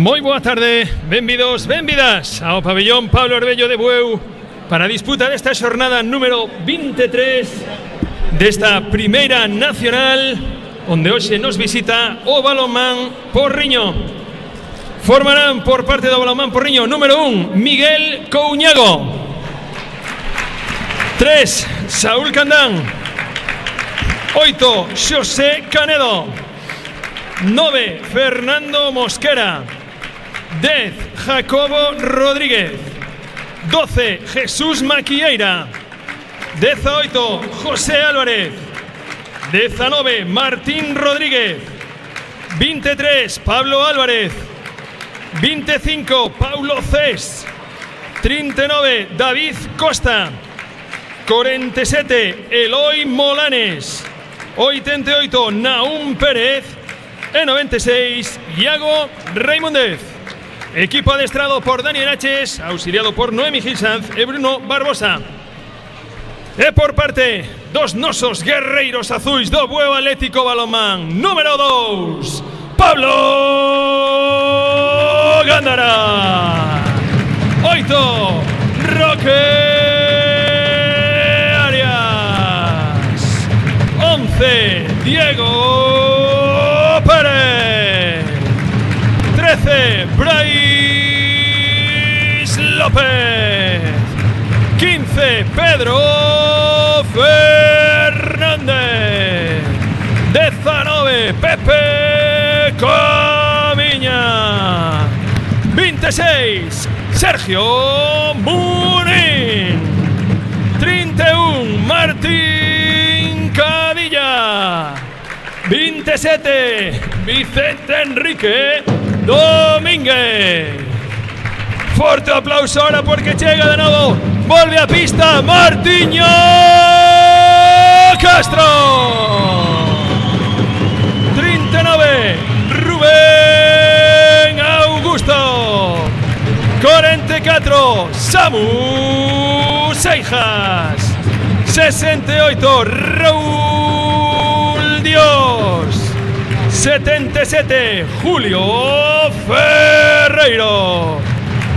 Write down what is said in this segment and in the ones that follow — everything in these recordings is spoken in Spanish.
Moi boa tarde, benvidos, benvidas ao pabellón Pablo Orbello de Bueu para a disputa desta xornada número 23 desta primeira nacional, onde hoxe nos visita o balonmán Porriño. Formarán por parte do balonmán Porriño número 1, Miguel Couñago, 3, Saúl Candán, 8, Xosé Canedo, 9, Fernando Mosquera, 10, Jacobo Rodríguez, 12, Jesús Maquieira, 18, José Álvarez, 19, Martín Rodríguez, 23, Pablo Álvarez, 25, Paulo Cés, 39, David Costa, 47, Eloi Molanes, 88, Naum Pérez e 96, Iago Raimúndez. Equipo adestrado por Dani Naches, auxiliado por Noemi Gilsanz e Bruno Barbosa. E por parte dos nosos guerreiros azuis do Bueu Atlético Balonmán, número 2, Pablo Gándara. 8, Roque Arias. 11, Diego Pérez. 13, Brais López. 15, Pedro Fernández. 19, Pepe Camiña. 26, Sergio Munín. 31, Martín Cadilla. 27, Vicente Enrique Domínguez. Forte aplauso ahora porque chega de novo. Volve a pista Martiño Castro. 39, Rubén Augusto. 44, Samu Seijas. 68, Raúl Dios. 77, Julio Ferreiro.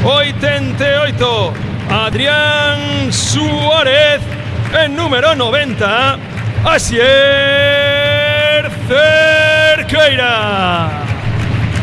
88, Adrián Suárez. En número 90, Asier Cerqueira.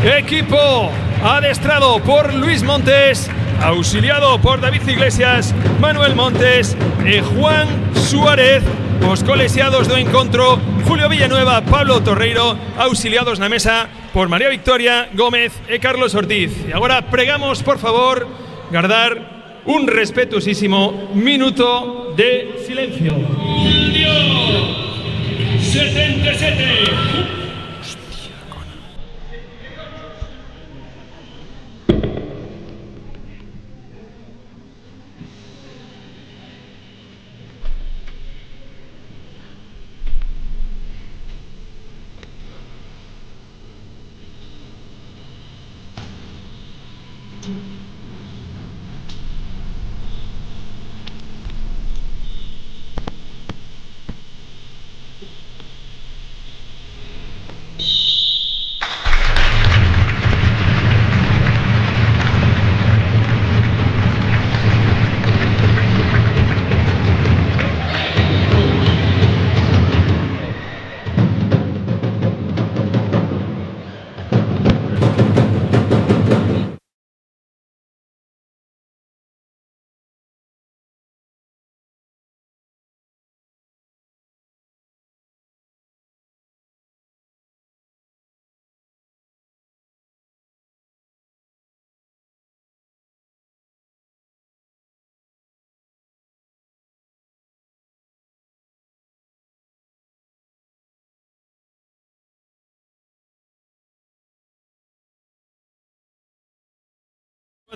Equipo adestrado por Luis Montes, auxiliado por David Iglesias, Manuel Montes e Juan Suárez. Os colexiados do encontro, Julio Villanueva, Pablo Torreiro, auxiliados na mesa por María Victoria Gómez e Carlos Ortiz. E agora pregamos, por favor, guardar un respetuosísimo minuto de silencio. 77.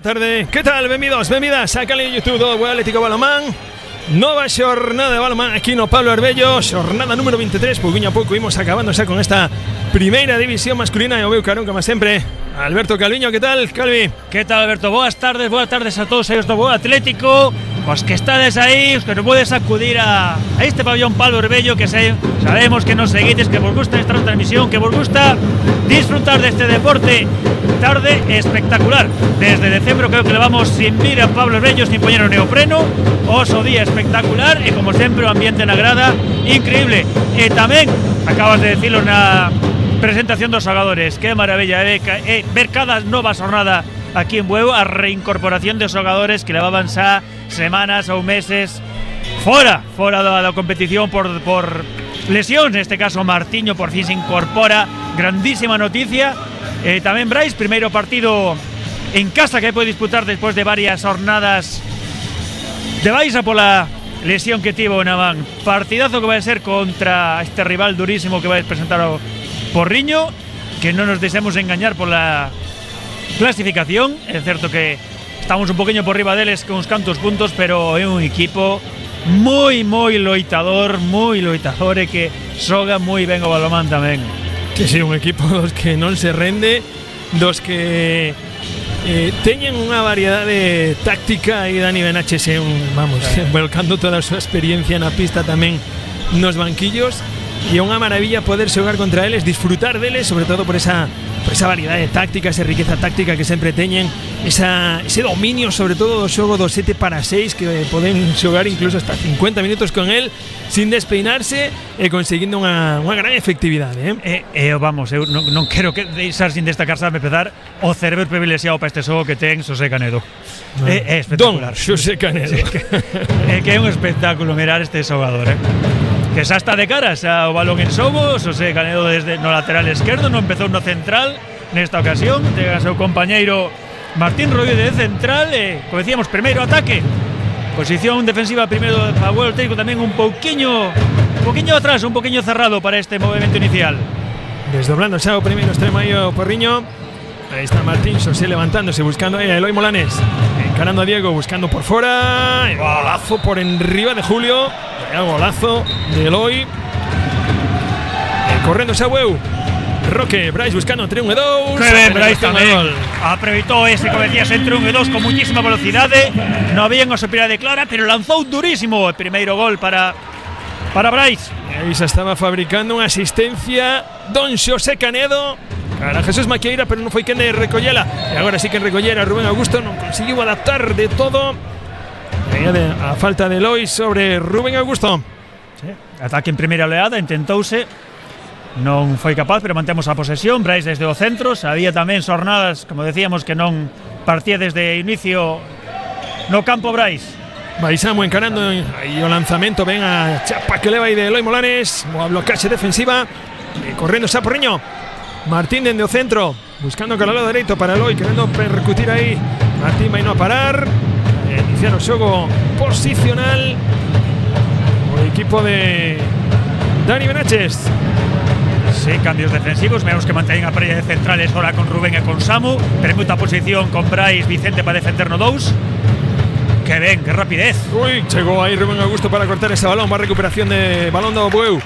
Boa tarde, que tal? Benvidos, benvidas a canal de YouTube do Bueu Atlético Balonmán. Nova xornada de balonmán aquí no Pablo Orbello, xornada número 23. Pouquinho a pouco imos acabando xa con esta primeira división masculina. E o meu carón, como sempre, Alberto Calviño. Que tal, Calvi? Que tal, Alberto? Boas tardes a todos aí os do Bueu Atlético. pues que estades aí, que nos podes acudir a este pabellón Pablo Rebello, que sabemos que nos seguides, que vos gusta esta transmisión, que vos gusta disfrutar de este deporte. Tarde espectacular, desde decembro creo que levamos sin vir a Pablo Rebello sin poñer o neopreno, oso día espectacular e como sempre o ambiente na grada increíble. E tamén, acabas de decirlo na presentación dos xogadores, que maravilla ver cada nova xornada aquí en Bueu, a reincorporación de xogadores que levaban xa semanas ou meses fora da competición por lesión. Neste caso Martiño por fin se incorpora, grandísima noticia. Tamén Brais, primeiro partido en casa que pode disputar despois de varias jornadas de baixa pola lesión que tivo na man. Partidazo que vai ser contra este rival durísimo que vai presentar o Porriño, que non nos deixemos engañar pola clasificación. É certo que estamos un poquinho por riba deles con uns cantos puntos, pero é un equipo moi loitador e que xoga moi ben o balonmán tamén. Que sí, un equipo dos que non se rende, dos que teñen unha variedade táctica, e Dani Benaches volcando toda a súa experiencia na pista tamén nos banquillos, e é unha maravilla poder xogar contra eles, disfrutar deles, sobre todo por esa variedade táctica, esa riqueza táctica que sempre teñen, ese dominio sobre todo do xogo do 7 para 6, que poden xogar incluso hasta 50 minutos con él sin despeinarse e conseguindo unha gran efectividade. Vamos, eu non quero deixar sin destacar, sabe, empezar o cerebro privilexiado para este xogo que ten Xosé Canedo. É espectacular. Xosé Canedo. Que é un espectáculo mirar este xogador, que xa está de cara, xa o balón en xogo. Xosé Canedo desde no lateral esquerdo, non empezou no central nesta ocasión, chega seu compañeiro Martín Rodríguez de central, como decíamos, primeiro ataque, posición defensiva primeiro a Bueu técnico tamén un pouquiño atrás, un pouquiño cerrado para este movimento inicial. Desdoblando xa o primeiro extremo aí o Porriño. Aí está Martín Xosé levantándose, buscando aí a Eloi Molanes, encarando a Diego, buscando por fora, golazo por enriba de Julio, golazo de Eloi, correndo xa Bueu. Roque, Brais buscando entre 1 e 2. Que ben, Brais tamén aproveitou ese, como decías, entre 1 e 2 con muchísima velocidade. Non había unha superioridade clara, pero lanzou durísimo o primeiro gol para Brais. Aí xa estaba fabricando unha asistencia don Xosé Canedo para Jesús Maqueira, pero non foi quen de recollela. E agora sí que recollera Rubén Augusto, non conseguiu adaptar de todo. A falta de Eloi sobre Rubén Augusto. Sí, ataque en primeira oleada, intentouse, non foi capaz, pero mantemos a posesión. Brais desde o centro, había tamén xornadas, como decíamos, que non partía desde inicio no campo Brais. Baisamo encarando aí o lanzamento, ven a chapa que leva aí de Eloi Molanes, boa blocaxe defensiva, correndo xa Porriño. Martín dende o centro, buscando con o lado dereito para Eloi, querendo percutir aí. Martín vai non a parar, iniciar o xogo posicional o equipo de Dani Benaches. Sí, cambios defensivos, vemos que mantén a parella de centrales ahora con Rubén e con Samu, permuta a posición con Brais Vicente para defender no 2. Que ben, que rapidez. Uy, chegou aí Rubén Augusto para cortar ese balón, má recuperación de balón do Bueu.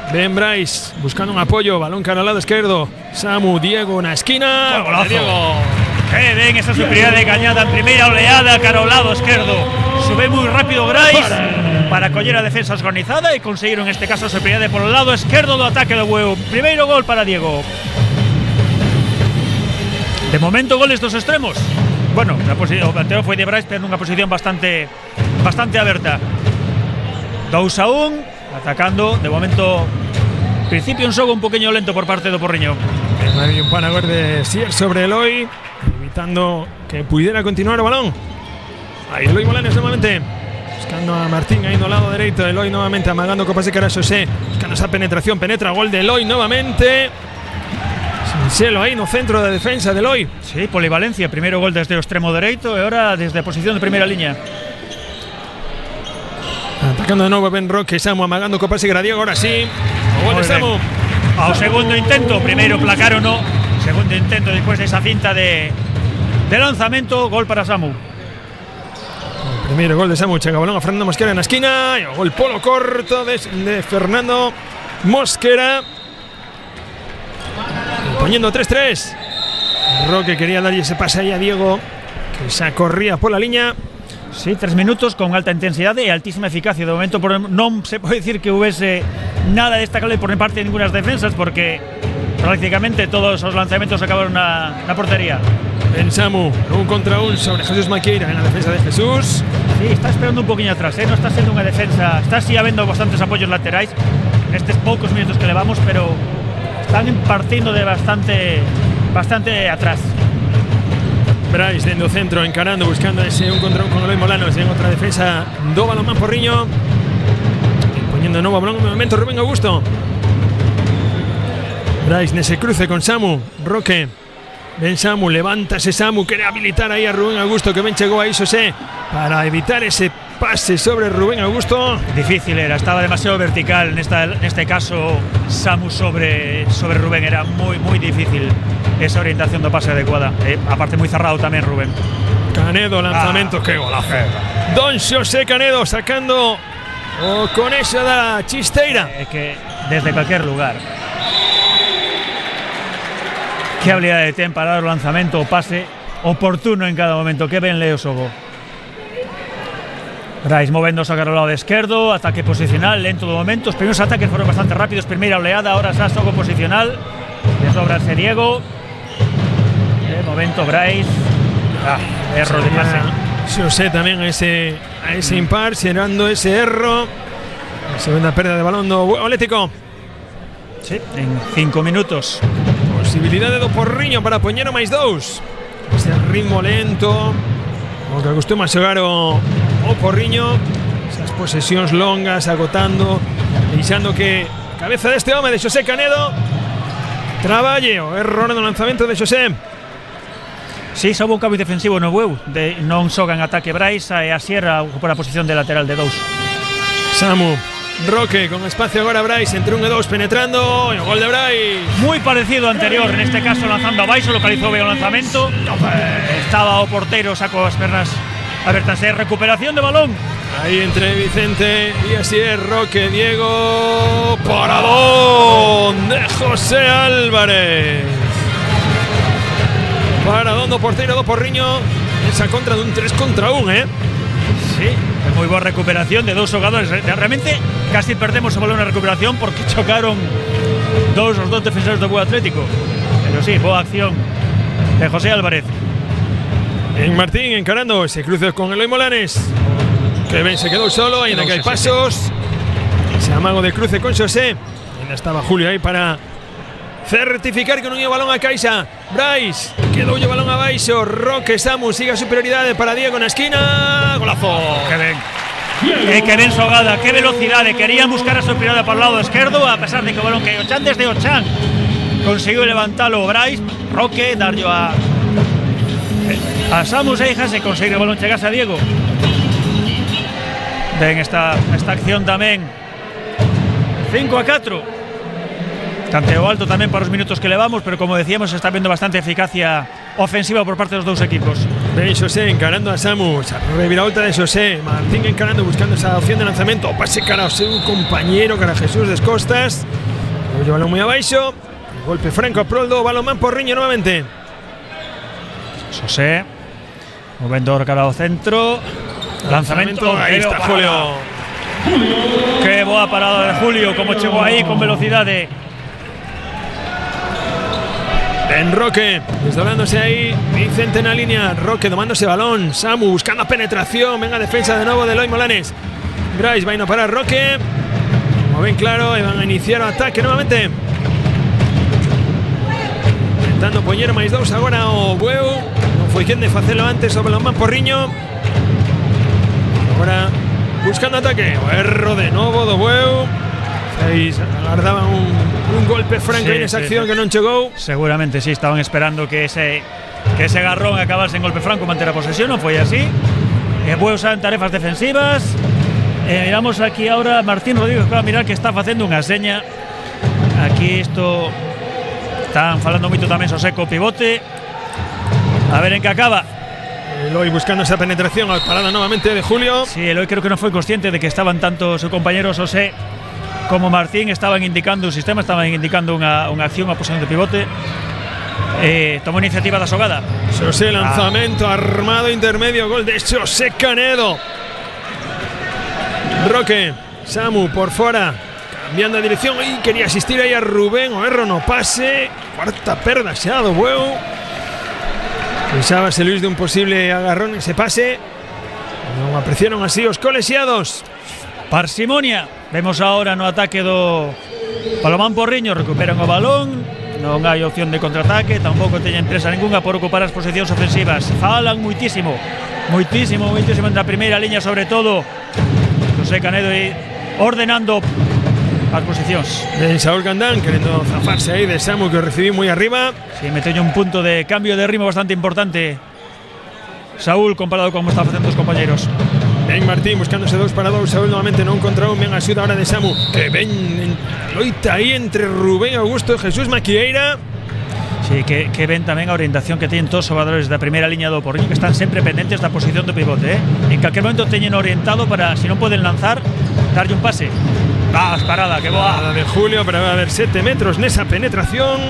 Ben Brais buscando un apoyo, balón cara al lado izquierdo. Samu, Diego na esquina. Diego. Que ben esa superioridade gañada en primeira oleada cara ao lado esquerdo. Sube moi rápido Brais para coller a defensa organizada e conseguiron en este caso a superioridade por o lado esquerdo do ataque do Bueu. Primeiro gol para Diego. De momento goles dos extremos. Bueno, o planteo foi de Brais, pero nunha posición bastante aberta. 2-1, atacando, de momento principio un xogo un poquinho lento por parte do Porriño. Hay un panagor de Sier sobre Eloi, evitando que pudiera continuar o balón. Aí Eloi Molanes nuevamente, buscando a Martín aí no lado dereito. Eloi nuevamente amagando copas de cara a Xosé, buscando esa penetración, penetra, gol de Eloi nuevamente. Sincelo aí no centro da defensa de Eloi. Sí, polivalencia, primeiro gol desde o extremo dereito e ahora desde a posición de primeira liña. Atacando de novo Ben Roque, Samu amagando copas de Diego, ahora sí. O gol de Samu. Ao segundo intento, primeiro placar o no. Segundo intento despois desa cinta de lanzamento, gol para Samu. O primeiro gol de Samu, chega o balón a Fernando Mosquera na esquina e o gol polo corto de Fernando Mosquera. Poniendo 3-3. Roque quería darlle ese pase aí a Diego, que se corría pola liña. Sí, 3 minutos con alta intensidade e altísima eficacia. De momento non se pode decir que houvese nada destacable por parte de ninguna das defensas, porque prácticamente todos os lanzamentos acabaron na portería. Ben Samu, 1 contra 1 sobre Jesús Maqueira en la defensa de Jesús. Sí, está esperando un poquinho atrás, non está sendo unha defensa. Está así habendo bastantes apoios laterais nestes poucos minutos que levamos, pero están partindo de bastante atrás. Brais dentro centro, encarando, buscando ese 1 contra 1 con Eloy Molanos en outra defensa do balonmán Porriño, poniendo de novo a balón en momento Rubén Augusto. Brais nese cruce con Samu, Roque, ben Samu, levántase Samu, quere habilitar aí a Rubén Augusto, que ben chegou aí Xosé para evitar ese pase sobre Rubén Augusto. Difícil era, estaba demasiado vertical neste caso Samu sobre Rubén, era moi difícil esa orientación do pase adecuada, aparte moi cerrado tamén Rubén. Canedo, lanzamento, que golazo. Don Xosé Canedo sacando o conexo da chisteira. Que desde cualquier lugar. Que habilidade ten para dar o lanzamento, o pase oportuno en cada momento, que ben leo Sogo. Brais movéndose ao lado esquerdo, ataque posicional, lento do momento. Os primeiros ataques foron bastante rápidos, primeira oleada, ahora xa xogo posicional. Desobrase Diego. De momento Brais. Erro de pase. Xosé tamén a ese impar, xerando ese erro. A segunda pérdida de balón do Atlético. Sí, en 5 minutos. Posibilidade do Porriño para poñer o máis 2. Ese ritmo lento, o que acostuma xogar o Porriño, esas posesións longas, agotando, deixando que a cabeza deste home de Xosé Canedo traballe o error no lanzamento de Xosé. Si, xa houve un cambio defensivo no Bueu, non xoga en ataque Brais e a Sierra ocupa a posición de lateral de 2. Samu, Roque con espacio agora Brais entre 1 e 2 penetrando e o gol de Brais. Moi parecido ao anterior, en este caso lanzando a baixo, localizou ben o lanzamento. Estaba o porteiro, sacou as pernas abertas, recuperación de balón. Ahí entre Vicente y así es Roque, Diego, paradón de José Álvarez. Paradón do porteiro do Porriño, esa contra dun 3 contra 1, Sí, é moi boa recuperación de 2 xogadores. Realmente casi perdemos o balón na recuperación porque chocaron os 2 defensores do Bueu Atlético. Pero sí, boa acción de José Álvarez. En Martín encarando ese cruce con Eloy Molanes, que ben se quedou solo, ainda que hai pasos. Ese amago de cruce con Xosé. Ainda estaba Julio aí para certificar que non ia o balón a caixa. Brais quedou o balón abaixo. Roque, Samu sigue a superioridade para Diego na esquina. Golazo. Que ben. Que ben xogada, que velocidade. Querían buscar a superioridade para o lado esquerdo, a pesar de que o balón que Ochan desde Ochan conseguiu levantalo Brais. Roque, darlo a Samu Seijas e conseguir o balón chegase a Diego. Ben esta acción tamén. 5-4. Tanteo alto tamén para os minutos que levamos, pero como decíamos está vendo bastante eficacia ofensiva por parte dos dous equipos. Ben Xosé encarando a Samu, reviravolta de Xosé, Martín encarando, buscando esa opción de lanzamento, pase cara ao seu compañeiro, cara a Jesús Descostas. O balón moi abaixo, golpe franco a prol do balonmán Porriño novamente. Xosé movendo cara ao centro, lanzamento, aí está Julio. Que boa parada de Julio, como chegou aí con velocidade. Ben Roque, desdoblándose aí, Vicente na línea, Roque domándose balón, Samu buscando a penetración, venga defensa de novo de Eloy Molanes. Brais vai no parar Roque, como ben claro, e van a iniciar o ataque novamente. Intentando poñer máis 2 agora o Bueu, non foi quen de facelo antes o balonmán Porriño. Agora buscando ataque, o erro de novo do Bueu. Agardaban un golpe franco en esa acción que non chegou. Seguramente sí, estaban esperando que ese garrón acabase en golpe franco, manter a posesión, non foi así. Bueu xa en tarefas defensivas. Miramos aquí ahora Martín Rodríguez, que va a mirar que está facendo unha seña. Aquí isto están falando moito tamén Xosé co pivote. A ver en que acaba. Eloy buscando esa penetración, al parada nuevamente de Julio. Sí, Eloy creo que non foi consciente de que estaban tanto su compañero Xosé como Martín estaban indicando un sistema, estaban indicando unha acción, a posición de pivote. tomó iniciativa da xogada. Xosé, lanzamento armado intermedio, gol de Xosé Canedo. Roque, Samu por fora, cambiando de dirección y quería asistir ahí a Rubén. O erro no pase, cuarta perda, se ha dado huevo. Pensaba ese Luis de un posible agarrón ese pase. Non apreciaron así os colexiados. Parsimonia. Vemos ahora no ataque do Palomán Porriño, recuperan o balón. Non hai opción de contraataque, tampouco teñen presa ninguna por ocupar as posicións ofensivas. Falan moitísimo entre a primeira liña, sobre todo Xosé Canedo ordenando as posicións. Ben Saúl Gandán querendo zafarse aí de Samu, que o recibí moi arriba. Si, meteu un punto de cambio de ritmo bastante importante Saúl comparado con como está facendo os compañeros. Ben Martín buscándose 2 para 2. Saúl novamente non contra un. Ben axuda ahora de Samu, que ven loita aí entre Rubén Augusto e Jesús Maquieira. Sí, que ven tamén a orientación que teñen todos os xogadores da primeira liña do Porriño, que están sempre pendentes da posición do pivote, En calquer momento teñen orientado para, si non poden lanzar, darlle un pase. Parada, que boa. Parada de Julio, pero va a haber 7 metros nesa penetración.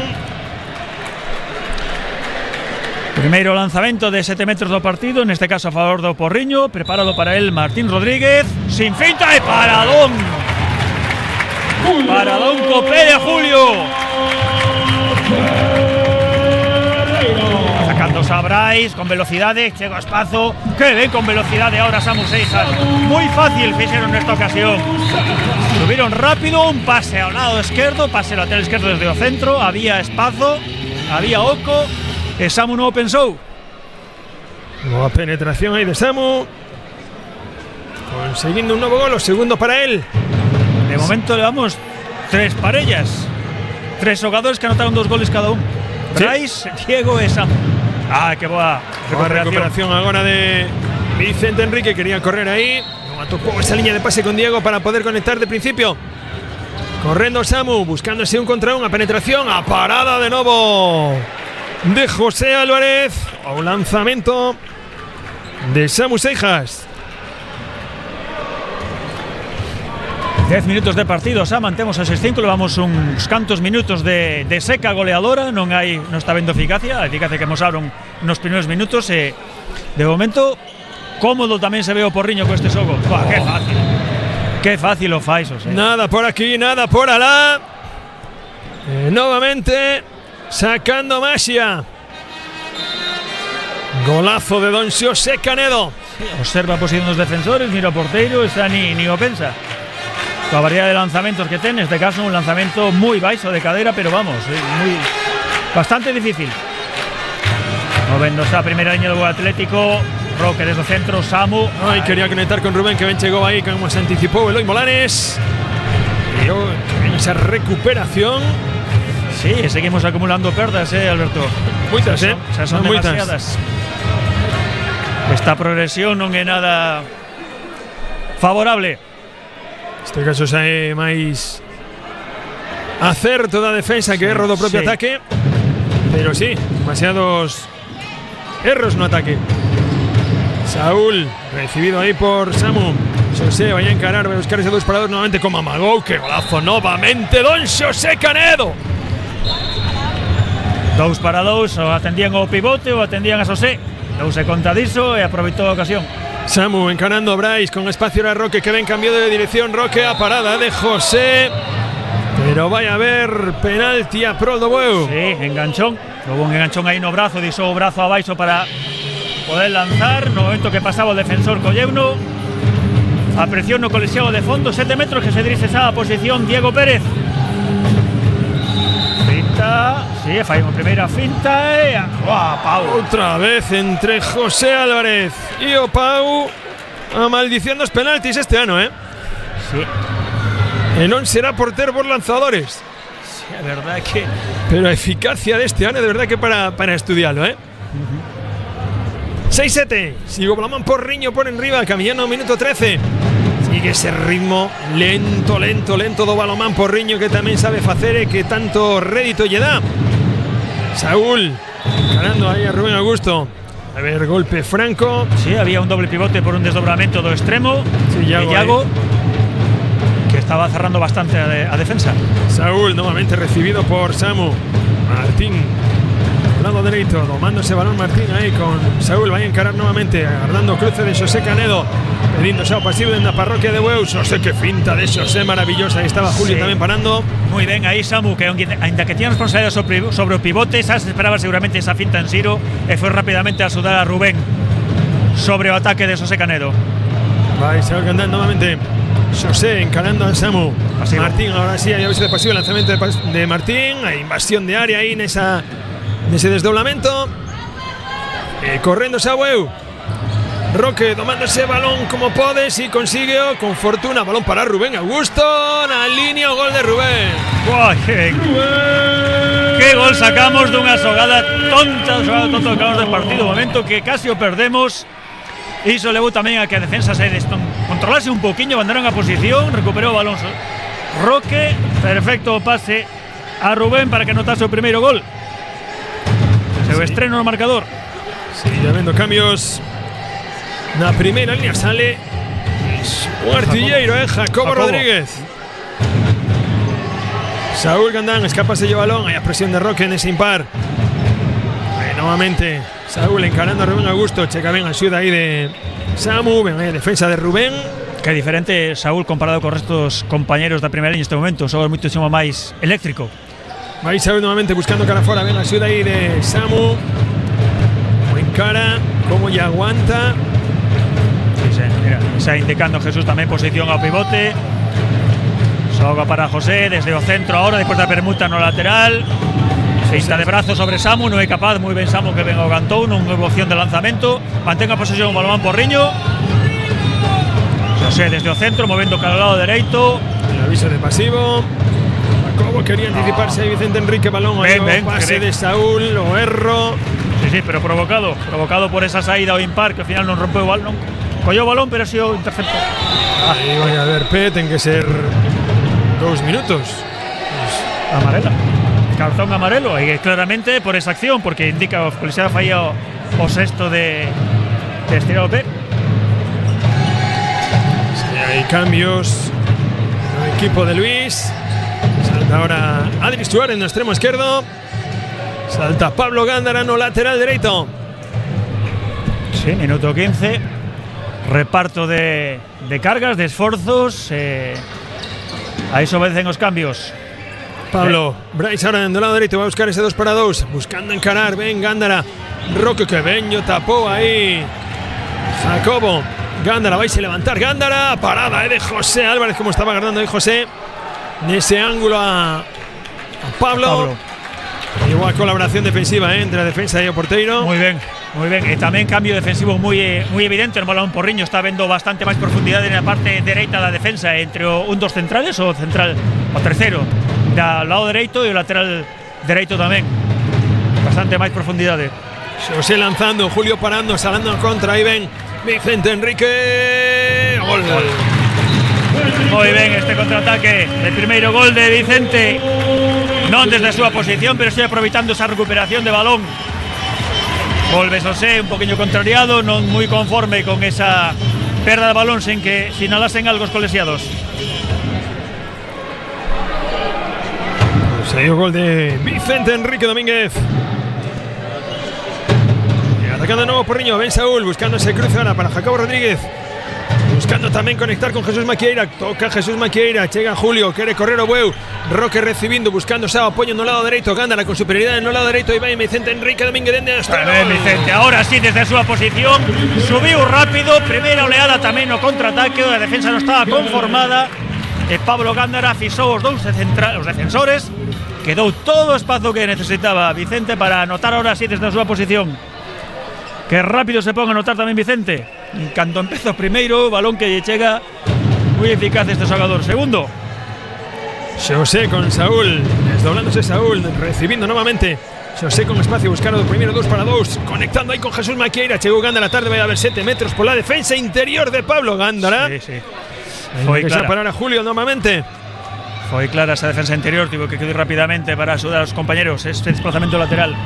Primeiro lanzamento de 7 metros do partido, neste caso a favor do Porriño. Preparado para él Martín Rodríguez, sin finta e paradón. Paradón copé de Julio. Sacándose a Brais con velocidade, chega o espazo, que ven con velocidade ahora Samu Seijas. Moi fácil fixeron nesta ocasión. Subieron rápido, un pase ao lado esquerdo, pase lateral esquerdo desde o centro, había espazo, había oco. E Samu non o pensou. Boa penetración aí de Samu, conseguindo un novo gol, o segundo para él. De momento levamos 3 parellas, 3 xogadores que anotaron 2 goles cada un. Brais, Diego e Samu. Que boa recuperación agora de Vicente Enrique. Quería correr aí, non atopou esa liña de pase con Diego para poder conectar de principio. Correndo Samu, buscándose un contra un, a penetración, a parada de novo de José Álvarez, o lanzamento de Samu Seijas. 10 minutos de partido, xa mantemos a 6-5, levamos uns cantos minutos de seca goleadora, non está vendo eficacia, a eficacia que mostraron nos primeiros minutos, e de momento cómodo tamén se ve o Porriño con este xogo. Que fácil o fai, Xosé. Nada por aquí, nada por alá. Novamente sacando Maxia. Golazo de don Xosé Canedo. Observa a posición dos defensores, mira o porteiro, está ni o pensa. Coa variedade de lanzamentos que ten, neste caso un lanzamento moi baixo de cadera, pero vamos, bastante difícil. Movendo a primeira liña do Atlético, Roque desde o centro, Samu. Quería conectar con Rubén, que ben chegou aí, como se anticipou Eloy Molanes. E esa recuperación. Sí, seguimos acumulando perdas, Alberto. Moitas, xa son demasiadas. Esta progresión non é nada favorable. Este caso xa é máis acerto da defensa que erro do propio ataque. Pero sí, demasiados erros no ataque. Saúl, recibido ahí por Samu. Xosé vai a encarar, vai a buscar ese 2 para 2 novamente con Mamagou. Que golazo novamente don Xosé Canedo. 2 para 2, o atendían o pivote ou atendían a Xosé. Non se conta diso e aproveitou a ocasión. Samu encarando a Brais, con espacio a Roque, que ven cambio de dirección. Roque a parada de José, pero vai a haber penalti a prol do Bueu. Sí, enganchón. Houve un enganchón aí no brazo, dixo o brazo abaixo para poder lanzar. No momento que pasaba o defensor colleuno, a presión no colexiado de fondo, 7 metros que se dirixe a posición Diego Pérez. Sí, fai unha primeira finta e Pau. Outra vez entre José Álvarez e o Pau, a maldición dos penaltis este ano, Sí. E non será por ter bons lanzadores. Sí, a verdade que... Pero a eficacia deste ano, de verdade que para estudiarlo, 6-7, sigo Blamán Porriño por enriba, caminando ao minuto 13. Sigue ese ritmo lento do Balomán Porriño, que tamén sabe facer e que tanto rédito lle dá. Saúl ganando aí a Rubén Augusto. A ver, golpe franco. Sí, había un doble pivote por un desdobramento do extremo. Sí, Iago, que estaba cerrando bastante a defensa. Saúl nuevamente recibido por Samu. Martín Lado derecho, domando ese balón Martín ahí con Saúl. Va a encarar nuevamente, agarrando cruce de Xosé Canedo, pedindo xa o pasivo en la parroquia de Bueu. Xosé, que finta de Xosé maravillosa. Ahí estaba Julio también parando. Muy bien ahí Samu, que ainda que tiene responsabilidad sobre o pivote, se esperaba seguramente esa finta en Siro e foi rápidamente a sudar a Rubén sobre o ataque de Xosé Canedo. Va Saúl Gandán nuevamente. Xosé encarando a Samu. Pasivo. Martín, ahora sí, hay aviso de pasivo, lanzamiento de Martín. Hay invasión de área ahí en ese desdoblamiento. Corriendo Bueu. Roque tomando ese balón como podes y consigue con fortuna. Balón para Rubén Augusto. Na línea, gol de Rubén. Uy, qué gol sacamos de una xogada tonta que acabamos de partido. Momento que casi o perdemos. Iso levou tamén a que a defensa se controlase un poquinho, mandaron a posición, recuperou o balón Roque, perfecto pase a Rubén para que anotase o primeiro gol. Seu estreno no marcador. Sí, ya vendo cambios. Na primeira línea sale un artilleiro, Jacobo Rodríguez. Saúl Gandán escapase o balón, hai a presión de Roque en ese impar. Nuevamente Saúl encarando a Rubén Augusto. Checa ben a axuda aí de Samu. Ben aí a defensa de Rubén. Que diferente Saúl comparado con restos compañeros da primeira liña neste momento. Saúl muitísimo máis eléctrico. Vai Saúl nuevamente buscando cara fora. Ben a axuda aí de Samu. Buen cara, como ya aguanta. Sí, mira, está indicando Jesús tamén posición ao pivote. Soga para José desde o centro ahora, despois da permuta no lateral. Feita de brazo sobre Samu, non é capaz, moi ben Samu que ben o cantou, non houve opción de lanzamento. Mantenga a posesión o balón Porriño. José desde o centro, movendo cara ao lado dereito. El aviso de pasivo. Jacobo quería anticiparse aí Vicente Enrique, balón ben, pase de Saúl, o erro. Sí, pero provocado por esa saída ao impar, que ao final non rompeu o balón, collou o balón, pero si o intercepto. Aí vai a ver Pet, ten que ser 2 minutos. Amarela. Cartón amarelo, y claramente por esa acción, porque indica que o colexiado falla o sexto de estirar o pé. Sí, hay cambios en el equipo de Luis. Salta ahora Adri Suárez en el extremo izquierdo. Salta Pablo Gándara no lateral derecho. Sí, minuto 15. Reparto de cargas, de esfuerzos. Ahí se obedecen los cambios. Pablo, Bryce ahora en el lado derecho va a buscar ese 2-2, buscando encarar, ven Gándara, Roque que Beño tapó ahí, Jacobo, Gándara vais a levantar, Gándara, parada de José Álvarez, como estaba agarrando ahí José, en ese ángulo a Pablo. Igual colaboración defensiva entre la defensa y el porteiro. Muy bien. Y también cambio defensivo muy evidente. El balón Porriño está viendo bastante más profundidad en la parte derecha de la defensa, entre un dos centrales o tercero del lado derecho y el lateral derecho también. Bastante más profundidad. José lanzando, Julio parando, saliendo en contra. Ahí ven Vicente Enrique. Gol. Muy bien este contraataque. El primeiro gol de Vicente. Non desde a súa posición, pero estoy aproveitando esa recuperación de balón. Volve José un poquinho contrariado, non moi conforme con esa perda de balón sen que sinalasen algo os colexiados. Se dio gol de Vicente Enrique Domínguez. Y atacando de nuevo Porriño, ven Saúl buscando ese cruce ahora para Jacobo Rodríguez. Buscando también conectar con Jesús Maquieira. Toca Jesús Maquieira. Llega Julio. Quiere correr o Bueu. Roque recibiendo. Buscando ese apoyo en el lado derecho. Gándara con superioridad en el lado derecho. Y va Vicente Enrique Domínguez dende hasta Vicente. Ahora sí, desde su posición. Subiu rápido. Primera oleada tamén no contraataque. A defensa non estaba conformada. E Pablo Gándara fixou os dous os defensores. Quedou todo o espazo que necesitaba Vicente para anotar ahora sí desde a súa posición. Que rápido se ponga a anotar tamén Vicente. En canto empezó primeiro, balón que lle chega moi eficaz este xogador. Segundo. José con Saúl, desdoblándose Saúl, recibiendo nuevamente. José con espacio, buscando el primero 2-2, conectando ahí con Jesús Maquieira. Chegou Gándara tarde, vai a haber 7 metros por la defensa interior de Pablo Gándara. Sí. Foi clara. Parar a Julio nuevamente. Foi clara esa defensa interior, tuvo que quedar rápidamente para ayudar a los compañeros. Este desplazamiento lateral.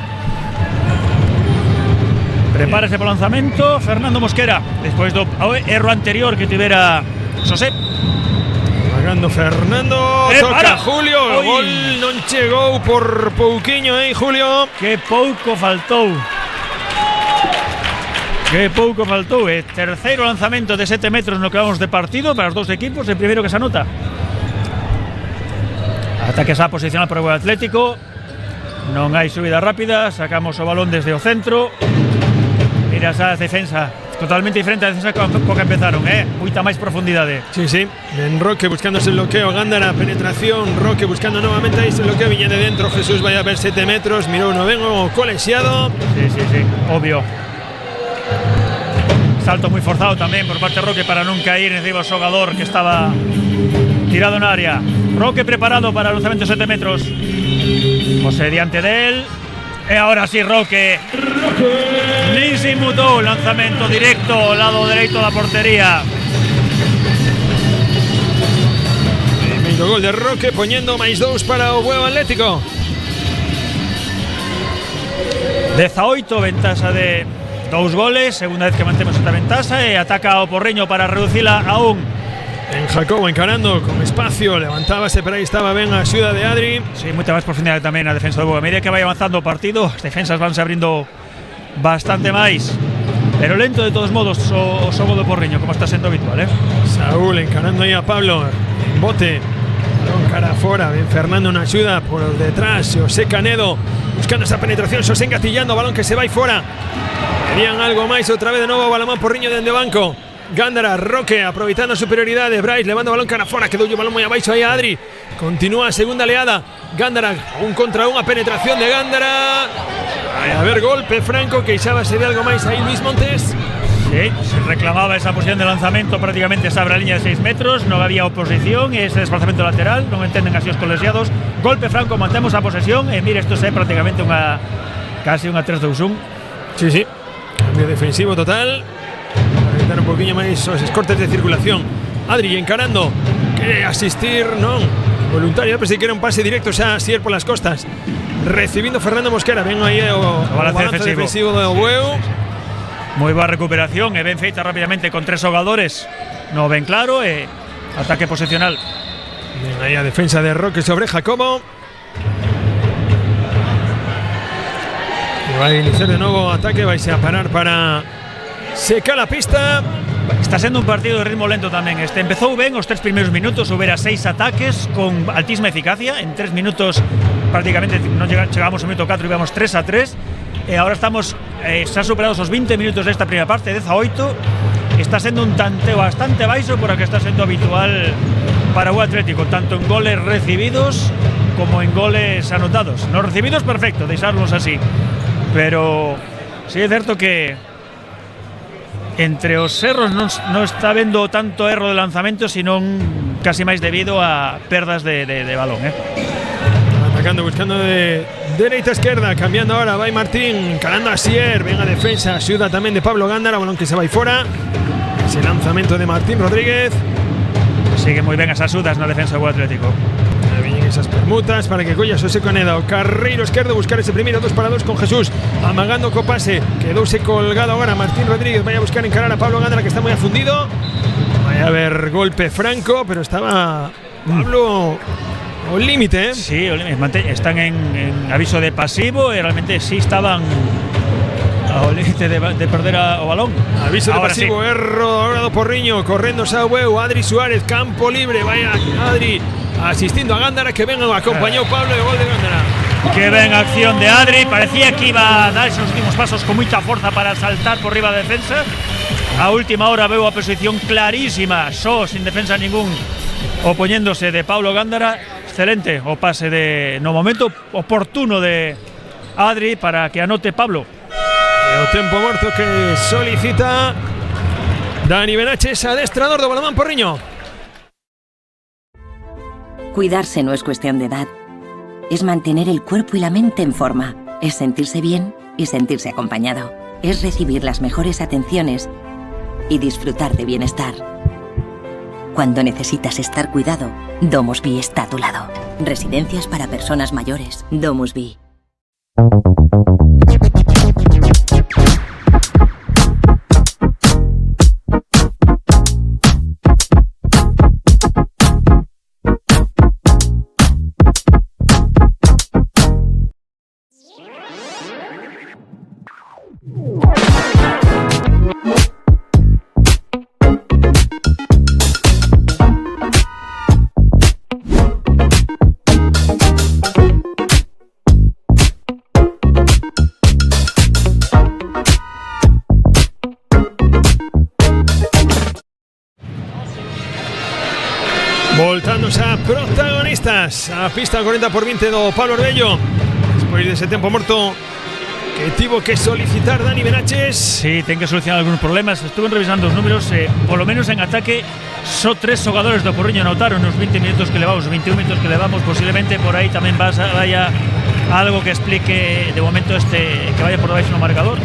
Prepara ese lanzamento Fernando Mosquera despois do erro anterior que tivera José. Amagando Fernando, toca para. Julio, Oi. gol non chegou por pouquiño, Julio. Que pouco faltou. Terceiro lanzamento de 7 metros no que vamos de partido para os dous equipos, el primeiro que se anota. Ataque xa posicional para o Atlético. Non hai subida rápida, sacamos o balón desde o centro. Mira esa defensa, totalmente diferente a defensa co que empezaron, moita máis profundidade. Sí, en Roque buscando ese bloqueo, Gándara, penetración, Roque buscando nuevamente ahí ese bloqueo, viña de dentro, Jesús vaya a ver 7 metros, mirou no ben o colexiado. Sí, obvio. Salto moi forzado tamén por parte de Roque para non caer encima o xogador que estaba tirado na área. Roque preparado para el lanzamiento de 7 metros. José diante de él. E ahora sí, Roque. Nin se inmutou, lanzamento directo ao lado dereito da portería. Primeiro gol de Roque, poñendo máis 2 para o Bueu Atlético. 18, ventaxa de 2 goles, segunda vez que mantemos esta ventaxa e ataca o Porriño para reducila a 1. En Jacobo encarando con espacio, levantábase, pero aí estaba ben a axuda de Adri. Sí, moita máis profundidade tamén na defensa do Bueu. A medida que vai avanzando o partido, as defensas vanse abrindo bastante máis, pero lento de todos modos o xogo do Porriño, como está sendo habitual, Saúl encarando aí a Pablo, en bote, balón cara fora, ben Fernando na axuda por detrás, José Canedo buscando esa penetración, José engatillando, balón que se vai fora. Querían algo máis, outra vez de novo Balamán Porriño dende banco. Gándara, Roque aproveitando a superioridade, Brais levando o balón cara fora, quedou o balón moi abaixo aí a Adri. Continúa a segunda leada, Gándara, 1 contra 1, a penetración de Gándara. A ver, golpe franco, queixábase de algo máis aí Luis Montes. Sí, se reclamaba esa posición de lanzamento prácticamente sobre a línea de 6 metros, non había oposición e ese desplazamento lateral, non entenden así os colegiados. Golpe franco, mantemos a posesión e mire, isto é prácticamente casi unha 3-2-1. Sí, cambio defensivo total. Dar un poquinho máis os escortes de circulación. Adri encarando, quere asistir, non voluntario, pero si quere un pase directo xa Sier por las costas, recibindo Fernando Mosquera. Ven aí o balance defensivo do Bueu. Moi boa recuperación e ben feita rápidamente con 3 xogadores no ben claro e ataque posicional. Ven aí a defensa de Roque sobre Jacobo. E vai iniciar de novo o ataque, vai a parar para seca la pista. Está sendo un partido de ritmo lento tamén. Empezou ben os 3 primeiros minutos, houbera 6 ataques con altísima eficacia. En 3 minutos prácticamente non chegamos ao minuto 4 e íbamos 3-3. E agora estamos xa superados os 20 minutos desta primeira parte, 18. Está sendo un tanteo bastante baixo por a que está sendo habitual para o Atlético, tanto en goles recibidos como en goles anotados. Nos recibidos perfecto, deixarlos así, pero sí é certo que entre os erros non está vendo tanto erro de lanzamento, sino casi máis debido a perdas de balón, Atacando, buscando de dereita a esquerda, cambiando ahora, vai Martín, encarando a Sier, ven a defensa, axuda tamén de Pablo Gándara, balón que se vai fora. Ese lanzamento de Martín Rodríguez. Sigue moi ben as axudas na defensa do Atlético. Vienen esas permutas para que colla José Canedo, carreiro esquerdo, buscar ese primeiro 2-2 con Jesús, amagando co pase, quedouse colgado agora Martín Rodríguez, vai a buscar encarar a Pablo Gándara, que está moi afundido. Vai a haber golpe franco, pero estaba Pablo ao límite, Sí, ao límite, están en aviso de pasivo e realmente sí estaban ao límite de perder o balón. Aviso de ahora pasivo, sí. Erro ahora do Porriño, correndo xa o Bueu, Adri Suárez, campo libre, vaya Adri asistindo a Gándara, que ven acompañou Pablo e gol de Gándara. Que ben acción de Adri, parecía que iba a dar esos últimos pasos con moita forza para saltar por riba da defensa. A última hora veo a posición clarísima, só sin defensa ningún, opoñéndose de Pablo Gándara. Excelente o pase no momento oportuno de Adri para que anote Pablo. O tempo morto que solicita Dani Benaches, adestrador do Balamán Porriño. Cuidarse no es cuestión de edad. Es mantener el cuerpo y la mente en forma. Es sentirse bien y sentirse acompañado. Es recibir las mejores atenciones y disfrutar de bienestar. Cuando necesitas estar cuidado, DomusVi está a tu lado. Residencias para personas mayores. DomusVi. Voltándose a protagonistas a pista 40x20 do Pablo Orbello despois dese tempo morto que tivo que solicitar Dani Benaches. Sí, ten que solucionar algúns problemas. Estuve revisando os números, polo menos en ataque só 3 xogadores do Porriño anotaron nos 20 minutos que levamos, 21 minutos que levamos. Posiblemente por aí tamén vaya algo que explique de momento que vaya por debaixo no marcador.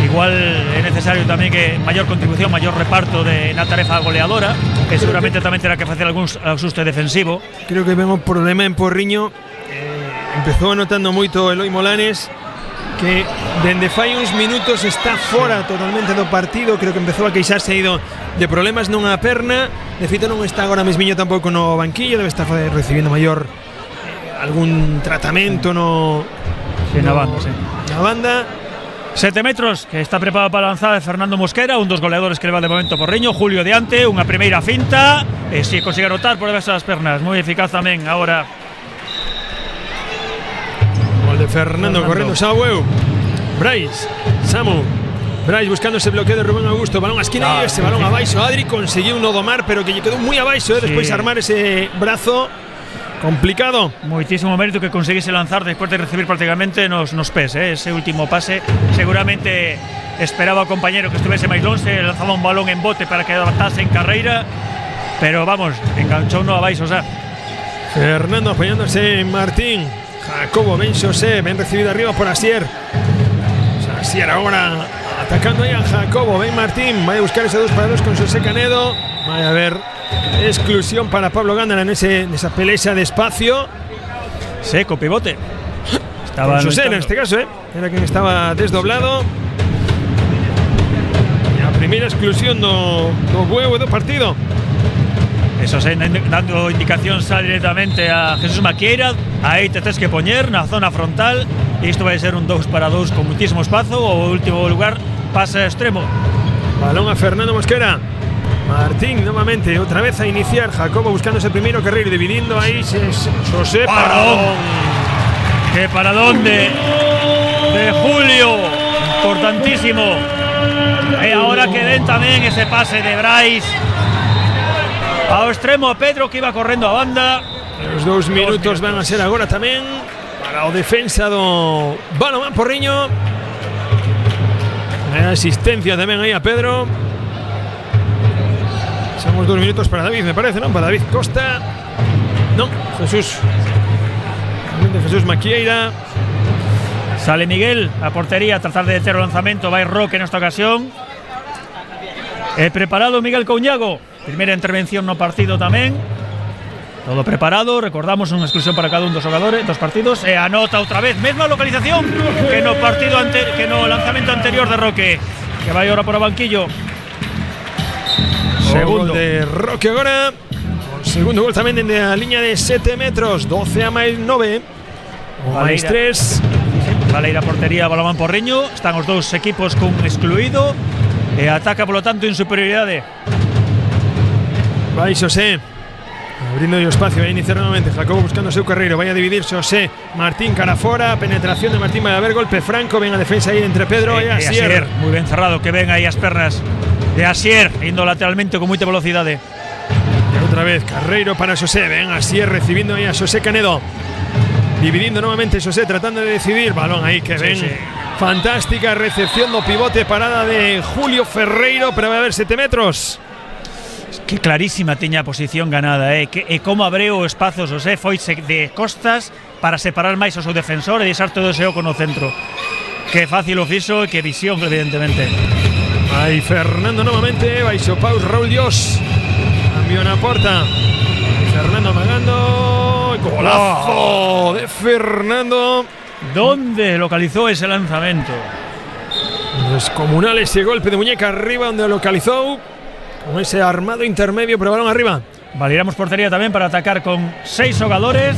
Igual é necesario tamén que maior contribución, maior reparto na tarefa goleadora, que seguramente tamén terá que facer algún ajuste defensivo. Creo que ven un problema en Porriño. Empezou anotando moito Eloi Molanes, que dende fai uns minutos está fora totalmente do partido. Creo que empezou a queixarse aí de problemas nunha perna. De feito non está agora mesmiño tampouco no banquillo, debe estar recibindo maior algún tratamento na banda, sí. Na banda. 7 metros, que está preparado para lanzar Fernando Mosquera, un dos goleadores que leva de momento Porriño. Julio diante, unha primeira finta, e si consigue anotar por debaixo das pernas, moi eficaz tamén agora. Gol de Fernando. Correndo Samuel. Brais, Samu. Brais buscando ese bloqueo de Rubén Augusto, balón a esquina, ese balón abaixo. Adri conseguiu no domar, pero que lle quedou moi abaixo, despois armar ese brazo. Complicado. Moitísimo mérito que conseguise lanzar despois de recibir prácticamente nos pés, ese último pase. Seguramente esperaba ao compañero que estuvese máis longe, lanzaba un balón en bote para que adaptase en carreira, pero vamos, enganchou no abaixo xa. Fernando apoyándose en Martín. Jacobo, ben Xosé, ben recibido arriba por Asier. Asier agora atacando aí a Jacobo, ben Martín, vai a buscar ese 2-2 con Xosé Canedo. Vai a haber exclusión para Pablo Gándara nesa pelexa de espacio. Seco, pivote. Estaba con Xosé en este caso, era quen estaba desdoblado. E a primeira exclusión do huevo do partido. Eso se dando indicación xa directamente a Jesús Maquieira. Aí te tens que poñer na zona frontal. E isto vai ser un 2-2 con muitísimo espazo. O último lugar pasa a extremo. Balón a Fernando Mosquera. Martín nuevamente, otra vez a iniciar. Jacobo buscando ese primero carril, dividiendo ahí. José, paradón. ¡Qué paradón de Julio! Importantísimo. Y ahora que ven también ese pase de Brais ao extremo a Pedro, que iba correndo a banda. Los 2 minutos van a ser agora tamén para o defensa do Balonmán Porriño. Asistencia tamén aí a Pedro. Somos 2 minutos para David, me parece, ¿no? Para David Costa. No, Jesús Maquieira. Sale Miguel a portería a tratar de deter o lanzamento. Vai Roque nesta ocasión. Preparado Miguel Couñago. Primeira intervención no partido tamén. Todo preparado. Recordamos unha exclusión para cada un dos xogadores, dos partidos. E anota outra vez, mesma localización que no partido que no lanzamento anterior de Roque, que vai ahora por o banquillo. Segundo de Roque agora. Segundo gol tamén dende a liña de 7 metros. 12 a máis 9. Máis 3. Vale ir a portería Balonmán Porriño. Están os dous equipos cun excluído. E ataca, polo tanto, en superioridade. Vai Xosé. Abrindo o espacio, vai a iniciar novamente Jacobo buscando o seu carreiro, vai a dividir Xosé. Martín cara fora, penetración de Martín, vai a haber golpe franco. Ven a defensa aí entre Pedro e Asier. Moi ben cerrado, que ven aí as pernas de Asier, indo lateralmente con moita velocidade. E outra vez, Carreiro para Xosé. Ven Asier recibindo aí a Xosé Canedo. Dividindo novamente Xosé, tratando de decidir. Balón aí que ven. Fantástica recepción do pivote, parada de Julio Ferreiro, pero vai a haber 7 metros. Que clarísima tiña a posición ganada, e como abreu o espazo Xosé, foise de costas para separar máis o seu defensor e deixar todo ese oco no centro. Que fácil o fixo e que visión, evidentemente. Aí Fernando novamente, baixo paus Raúl Dios. Cambio na porta. Fernando amagando. Golazo de Fernando. ¿Dónde localizó ese lanzamento? Descomunal ese golpe de muñeca arriba, donde lo localizó. Con ese armado intermedio, pero balón arriba. Valiramos portería tamén para atacar con 6 xogadores.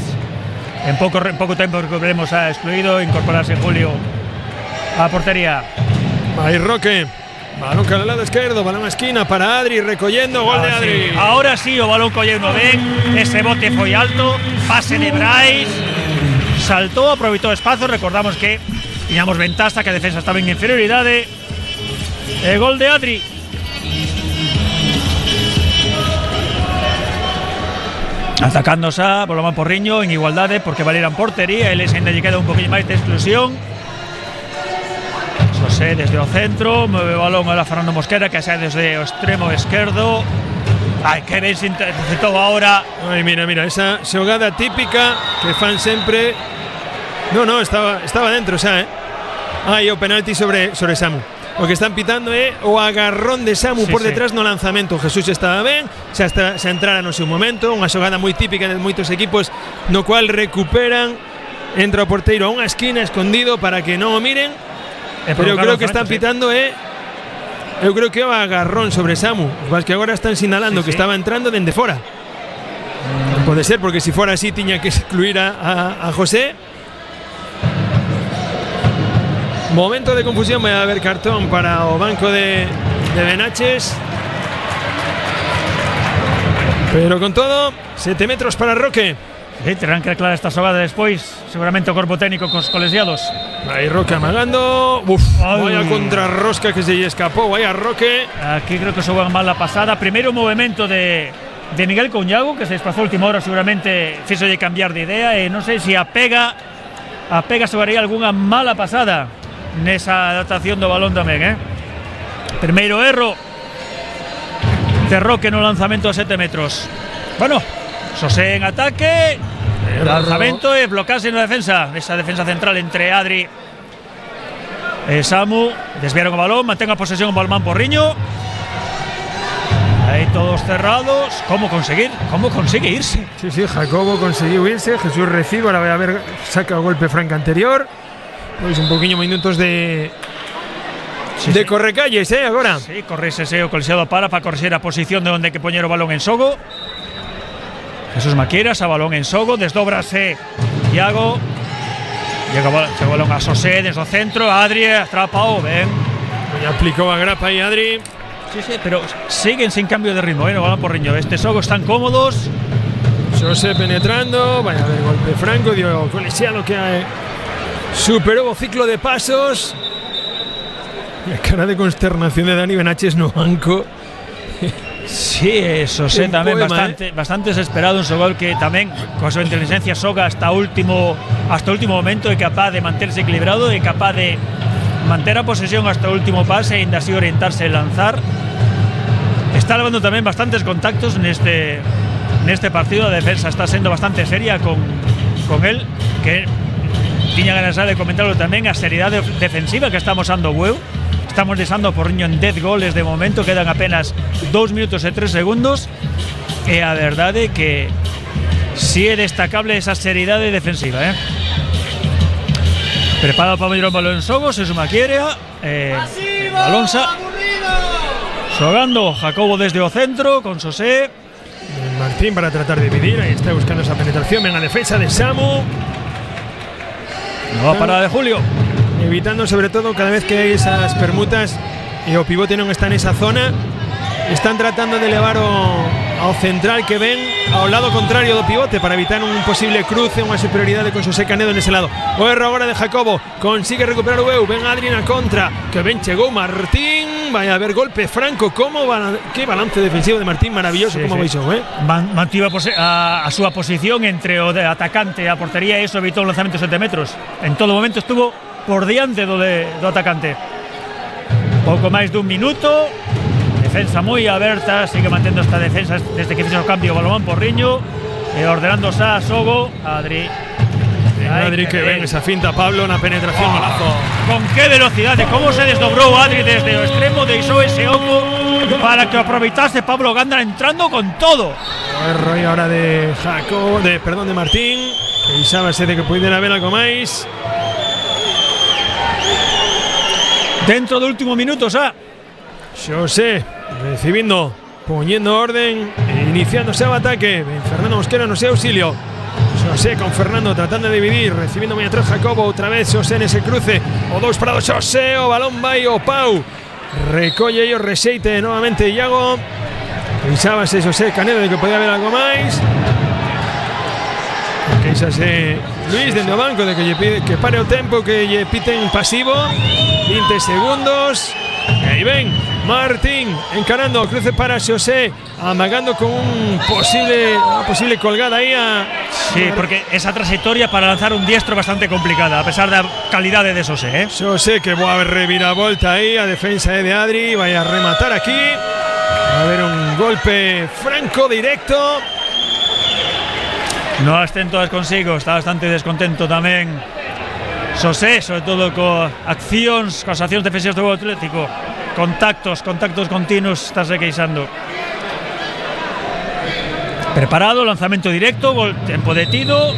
En pouco tempo veremos a excluído incorporarse Julio a portería. Aí Roque. Balón cara al lado izquierdo, balón a esquina para Adri, recollendo, gol de Adri. Sí. Ahora sí, o balón collendo ben, ese bote foi alto, pase de Brais, saltou, aproveitou o espazo, recordamos que tiñamos ventaja, que a defensa estaba en inferioridade. E gol de Adri. Atacando xa, polo man Porriño en igualdade porque valeran portería. Eles ainda lle queda un poquinho máis de exclusión. Xosé desde o centro, move o balón a Fernando Mosquera, que xa desde o extremo esquerdo. Ai, que ben se interceptou agora. Ai, mira, esa xogada típica que fan sempre. No, estaba dentro xa, Aí o penalti sobre Samu. O que están pitando é o agarrón de Samu por detrás no lanzamento. Jesús estaba ben, xa entrara no seu momento. Unha xogada moi típica de moitos equipos, no cual recuperan, entra o porteiro a unha esquina escondido para que non o miren. Pero eu creo que están pitando eu creo que é o agarrón sobre Samu. Mas que agora están sinalando que estaba entrando dende fora. Pode ser, porque se fora así tiña que excluir a José. Momento de confusión, vai a haber cartón para o banco de Benaches. Pero con todo, 7 metros para Roque. Terán que aclarar esta xogada despois, seguramente o corpo técnico cos colegiados. Aí Roque amagando. Vaya contrarrosca que se lle escapou. Vaya Roque. Aquí creo que xogan mal a pasada. Primeiro movimento de Miguel Couñago, que se desplazou a última hora, seguramente fixo de cambiar de idea. E non sei se a pega xogaría algunha mala pasada nesa adaptación do balón tamén, Primeiro erro de Roque no lanzamento a 7 metros. Bueno, Xosé en ataque, lanzamento e bloquearse na defensa. Esa defensa central entre Adri e Samu. Desviaron o balón, mantén a posesión o balón Porriño. Aí todos cerrados. ¿Cómo consigue irse? Sí, Jacobo consiguió irse. Jesús recibe, ahora vai a ver, saca o golpe franco anterior. Pois un poquinho minutos de correcalles, agora. Sí, correse o colexiado para corrixer a posición de onde hai que poñer o balón en xogo. Jesús Maquieras, a balón en xogo, desdóbrase Iago. Chega o balón a Xosé desde o centro, Adri atrapa ben. Aplicou a grapa aí Adri. Sí, pero siguen sin cambio de ritmo, no balón Porriño. Este xogo están cómodos. Xosé penetrando, vai a ver golpe franco, dio colexiado que superou o ciclo de pasos. E a cara de consternación de Dani Benaches no banco. Sí, Xosé tamén bastante desesperado en seu gol, que tamén coa súa inteligencia xoga hasta o último momento, é capaz de manterse equilibrado, é capaz de manter a posesión hasta o último pase e ainda así orientarse e lanzar. Está levando tamén bastantes contactos neste partido. A defensa está sendo bastante seria con él, que tiña ganas de comentarlo tamén, a seriedade defensiva que estamos dando Bueu. Estamos deixando o Porriño en 10 goles de momento, quedan apenas 2 minutos e 3 segundos. E a verdade que si é destacable esa seriedade defensiva, Preparado para meter o balón en xogo, se suma Quiera, Balonsa xogando Jacobo desde o centro con Xosé. Martín para tratar de dividir, aí está buscando esa penetración en la defensa de Samu. Nova parada de Julio, evitando sobre todo cada vez que hai esas permutas e o pivote non está nesa zona. Están tratando de levar ao central que ven ao lado contrario do pivote para evitar un posible cruce, unha superioridade con Xosé Canedo nese lado. O erro agora de Jacobo, consigue recuperar o Bueu, ven Adri na contra, que ben chegou Martín. Vai a haber golpe franco. Que balance defensivo de Martín, maravilloso, como veis, mantiva a súa posición entre o de atacante e a portería, e iso evitou un lanzamento de 7 metros. En todo momento estuvo por diante do atacante. Pouco máis dun minuto. Defensa moi aberta, sigue mantendo esta defensa desde que fixo o cambio o balón Porriño, e ordenando xa a xogo Adri. Adri que ven esa finta Pablo na penetración, golazo. Con que velocidade, como se desdobrou Adri desde o extremo, deixou ese oco para que aproveitase Pablo Gándara entrando con todo. O erro aí ahora de Jacobo, de Martín, que deixábase de que puidera haber algo máis. Dentro do último minuto xa Xosé recibindo, poniendo orden e iniciándose o ataque. Fernando Mosquera no seu auxilio. Xosé con Fernando tratando de dividir, recibindo moi atrás Jacobo, outra vez Xosé nese cruce. O 2 para o Xosé, o balón vai o Pau. Recolle e o rexeite novamente Iago. Pensábase Xosé Canedo de que podía haber algo máis. Queixase Luis dende o banco de que lle pide que pare o tempo, que lle piten pasivo. 20 segundos. E aí ven Martín encarando, cruce para José, amagando con una posible colgada ahí a... Sí, porque esa trayectoria para lanzar un diestro bastante complicada, a pesar de la calidad de José, ¿eh? José que va a haber reviravolta ahí a defensa de Adri, vaya a rematar aquí. Va a haber un golpe franco directo. No estén todas consigo, está bastante descontento también José, sobre todo con acciones defensivas do Atlético. Contactos continuos, estáse queixando. Preparado, lanzamiento directo, gol, tempo detido.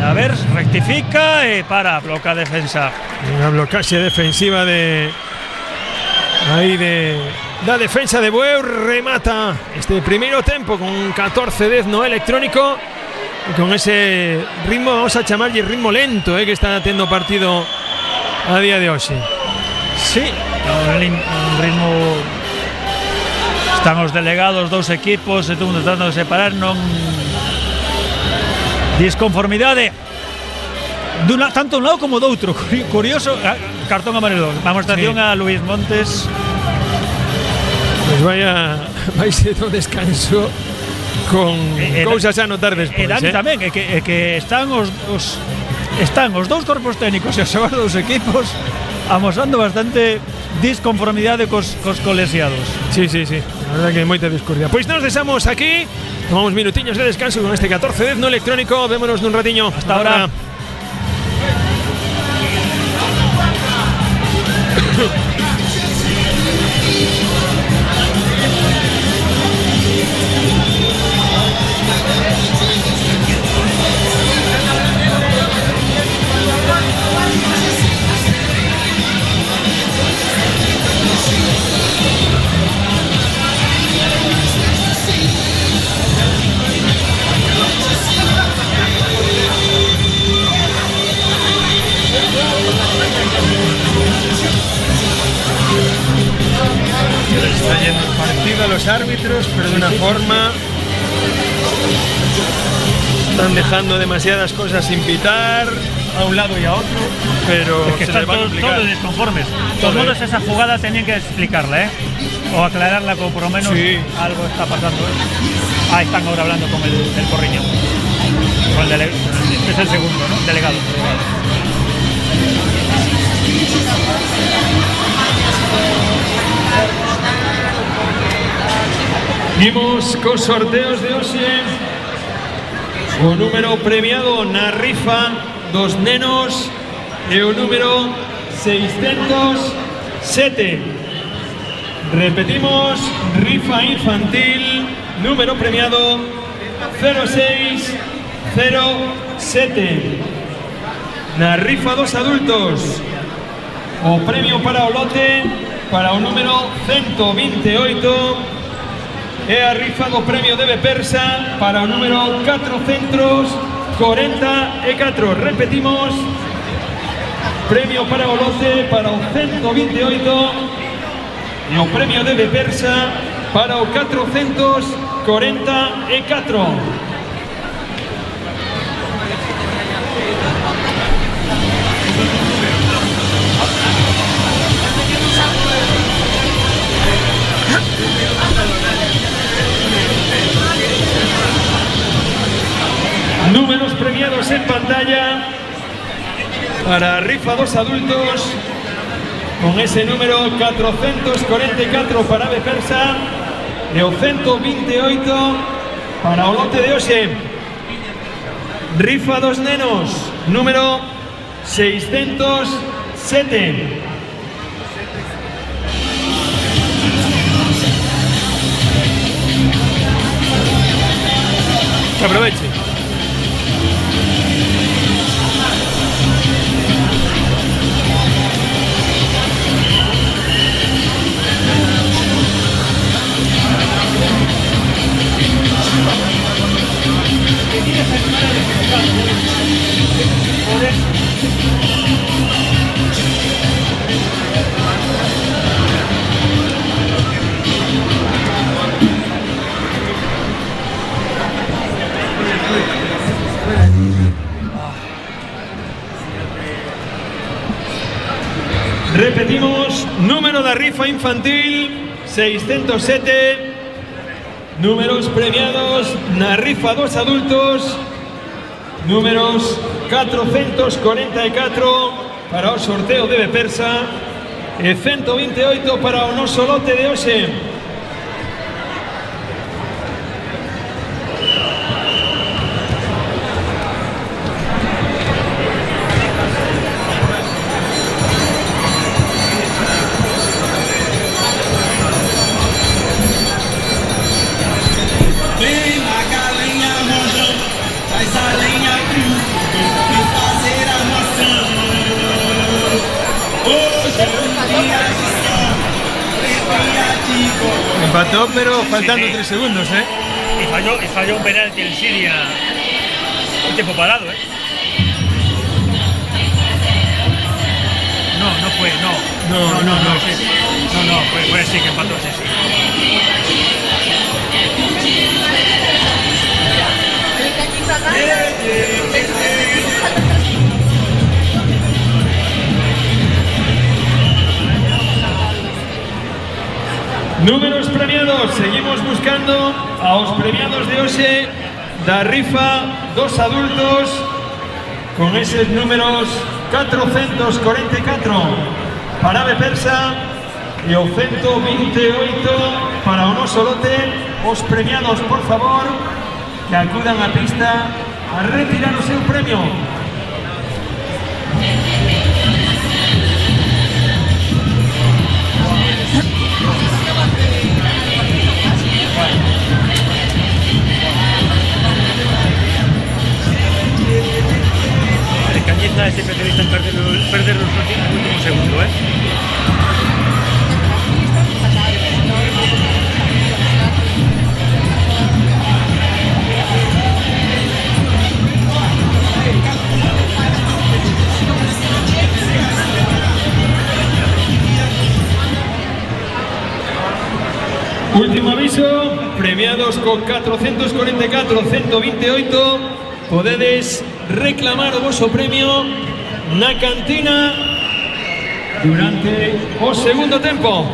A ver, rectifica y para, bloca defensa. Una blocaxe defensiva de la defensa de Bueu. Remata este primeiro tempo con 14-10 no electrónico. Y con ese ritmo, vamos a llamarle ritmo lento, que está teniendo partido a día de hoy. Sí, un ritmo. Están os delegados, dous equipos, e todo mundo tratando de separar, non disconformidade tanto un lado como do outro. Curioso, cartón amarelo. Vamos atención a Luis Montes. Pues vai ser un descanso con cousas a notar despois. Dani tamén, que están os dous corpos técnicos e os seus dous equipos amosando bastante disconformidade cos colexiados. Sí, la verdad que hai moita discordia. Pois nos desamos aquí, tomamos minutiños de descanso con este 14-10 no electrónico. Vémonos nun ratiño. Hasta ahora. Está yendo el partido a los árbitros, pero de una forma. Están dejando demasiadas cosas sin pitar a un lado y a otro, pero es que se están les va a complicar. todos desconformes. De todos modos, esa jugada tenían que explicarla, o aclararla, como por lo menos algo está pasando. Están ahora hablando con el Porriño, con el es el segundo, ¿no? Delegado. Imos cos sorteos de hoxe. O número premiado na rifa dos nenos e o número 607. Repetimos, rifa infantil, número premiado 0607. Na rifa dos adultos, o premio para o lote para o número 128. E a rifa do premio de Bepersa para o número 444. Repetimos, premio para o lote para o 128 e o premio de Bepersa para o 444. Números premiados en pantalla para rifa dos adultos, con ese número 444 para Bepersa e o 128 para o lote de hoxe. Rifa dos nenos, número 607. Que aproveche. Repetimos, número de rifa infantil 607, números premiados na rifa dos adultos, números 444 para o sorteo de Bepersa e 128 para o noso lote de hoxe. Empató, pero faltando 3 segundos, ¿eh? Y falló un penalti el Siria. Un tiempo parado, ¿eh? No fue, fue sí que empató, sí. Números premiados, seguimos buscando a os premiados de hoxe da rifa dos adultos con eses números 444 para Bepersa e o 128 para o noso lote. Os premiados, por favor, que acudan á pista a retirar o seu premio. Cañiza es especialista en perder los últimos segundos, ¿eh? Último aviso, premiados con 444, 128, podedes reclamar o voso premio na cantina durante o segundo tempo.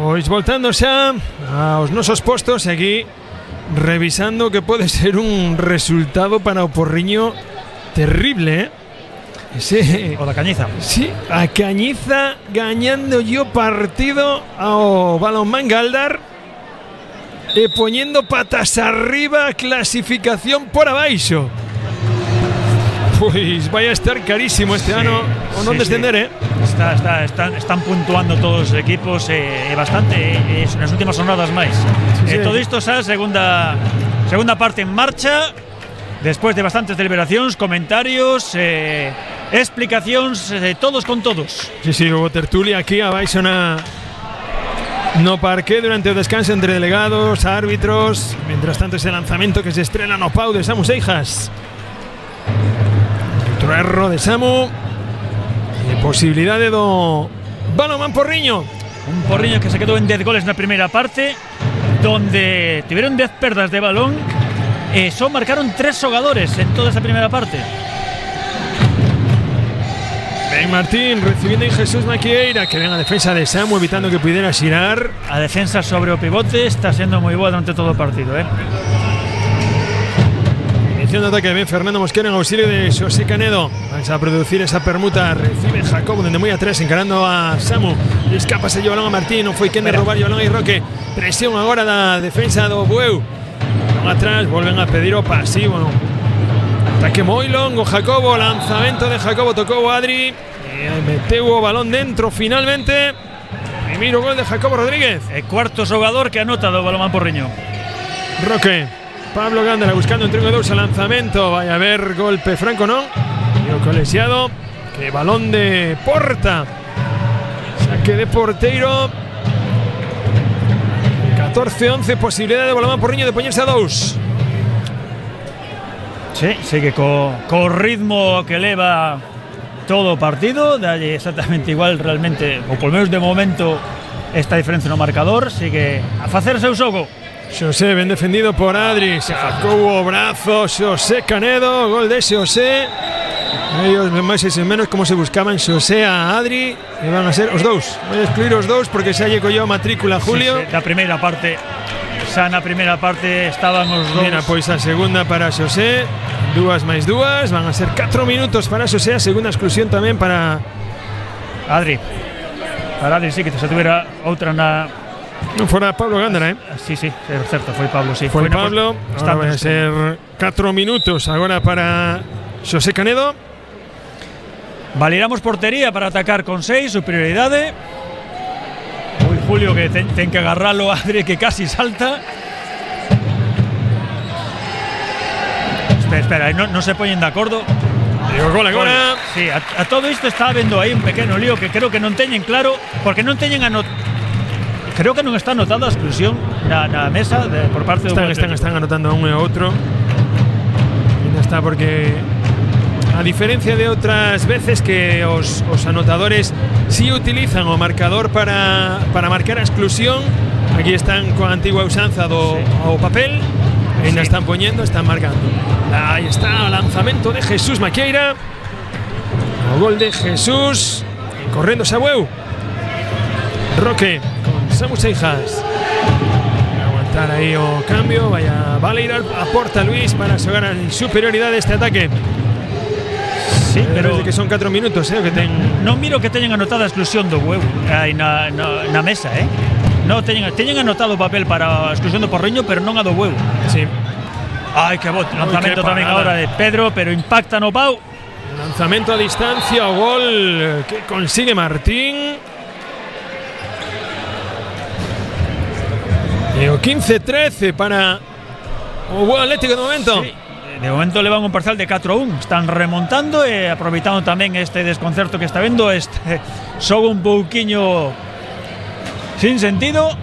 Pois voltando xa aos nosos postos aquí, revisando que pode ser un resultado para o Porriño terrible, Sí. O da Cañiza. Sí, a Cañiza gañando yo partido ao Balonmán Galdar e poñendo patas arriba a clasificación por abaixo. Pois vai a estar carísimo este ano o non descender, Están puntuando todos os equipos bastante nas últimas jornadas máis. Todo isto xa segunda parte en marcha, despois de bastantes deliberacións, comentarios, explicacións, todos con todos. Sí, hubo tertulia aquí abaixo no parque durante o descanso entre delegados, árbitros. Mientras tanto ese lanzamento que se estrena no pau de Samu Seijas. outro erro de Samu. E posibilidade do balonmán Porriño. Un Porriño que se quedó en 10 goles na primeira parte, donde tuvieron 10 perdas de balón e só marcaron 3 xogadores en toda esa primeira parte. Ben Martín recibiendo en Jesús Maquieira, que ven a defensa de Samu evitando que pudiera xirar. A defensa sobre o pivote está sendo moi boa durante todo o partido, Iniciando ataque de Ben Fernando Mosquera en auxilio de Xosé Canedo. Vamos a producir esa permuta. Recibe Jacobo dende moi atrás encarando a Samu. Escapa se lleva o balón a Martín. Non foi quen de roubar o balón aí Roque. Presión agora da defensa do Bueu. Balón atrás, volven a pedir o pasivo. Ataque moi longo Jacobo. Lanzamento de Jacobo, tocou Adri. E meteu o balón dentro finalmente. Primeiro gol de Jacobo Rodríguez. E cuarto xogador que anota do balonmán Porriño. Roque. Pablo Gándara buscando entre 1 e 2 al lanzamento. Vai a haber golpe franco, non? E o colexiado. Que balón de Porta. Saque de porteiro. 14-11, posibilidade de balonmán Porriño de poñerse a 2. Sí, sigue co ritmo que leva todo o partido. Dalle exactamente igual realmente, ou polo menos de momento, esta diferencia no marcador. Sigue a facer seu xogo. Xosé, ben defendido por Adri. Sacou o brazo Xosé Canedo. Gol de Xosé. Ellos máis e menos como se buscaban Xosé a Adri. E van a ser os dous. Vai excluir os dous porque xa lle colleu a matrícula Julio. Sí, da primeira parte. Xa na primeira parte estaban os dous. Mira, pois a segunda para Xosé. 2 máis 2. Van a ser 4 minutos para Xosé. A segunda exclusión tamén para Adri. Para Adri sí que se tuviera outra na... Non fora Pablo Gándara, Sí, é certo, foi Pablo, sí. Foi Pablo, ahora vai a ser 4 minutos agora para Xosé Canedo. Valiramos portería para atacar con 6, superioridade. Ui, Julio que ten que agarralo a Adri que casi salta. Espera, non se poñen de acordo. E o gol agora. Sí, a todo isto está habendo aí un pequeno lío que creo que non teñen claro, porque non teñen creo que non está anotada a exclusión na mesa por parte do están anotando a un e a outro. E está porque a diferencia de outras veces que os anotadores sí utilizan o marcador para marcar a exclusión, aquí están coa antigua usanza do papel. Ainda están poñendo, están marcando. Aí está o lanzamento de Jesús Maquieira. O gol de Jesús. Correndo Sabueu. Roque con Samu Seijas. Aguantar aí o cambio. Vale ir a porta Luis para xogar en superioridade este ataque. Sí, pero desde que son 4 minutos, que ten. Non miro que teñen anotada a exclusión do Bueu aí na mesa, Non teñen anotado o papel para a exclusión do Porriño, pero non a do Bueu. Sí. Ai, que bote, lanzamento tamén agora de Pedro, pero impacta no pau. Lanzamento a distancia, o gol que consigue Martín. E o 15-13 para o Bueu Atlético de momento. Sí. De momento levan un parcial de 4-1. Están remontando e aproveitando tamén este desconcerto que está vendo, este xogo un pouquiño sin sentido.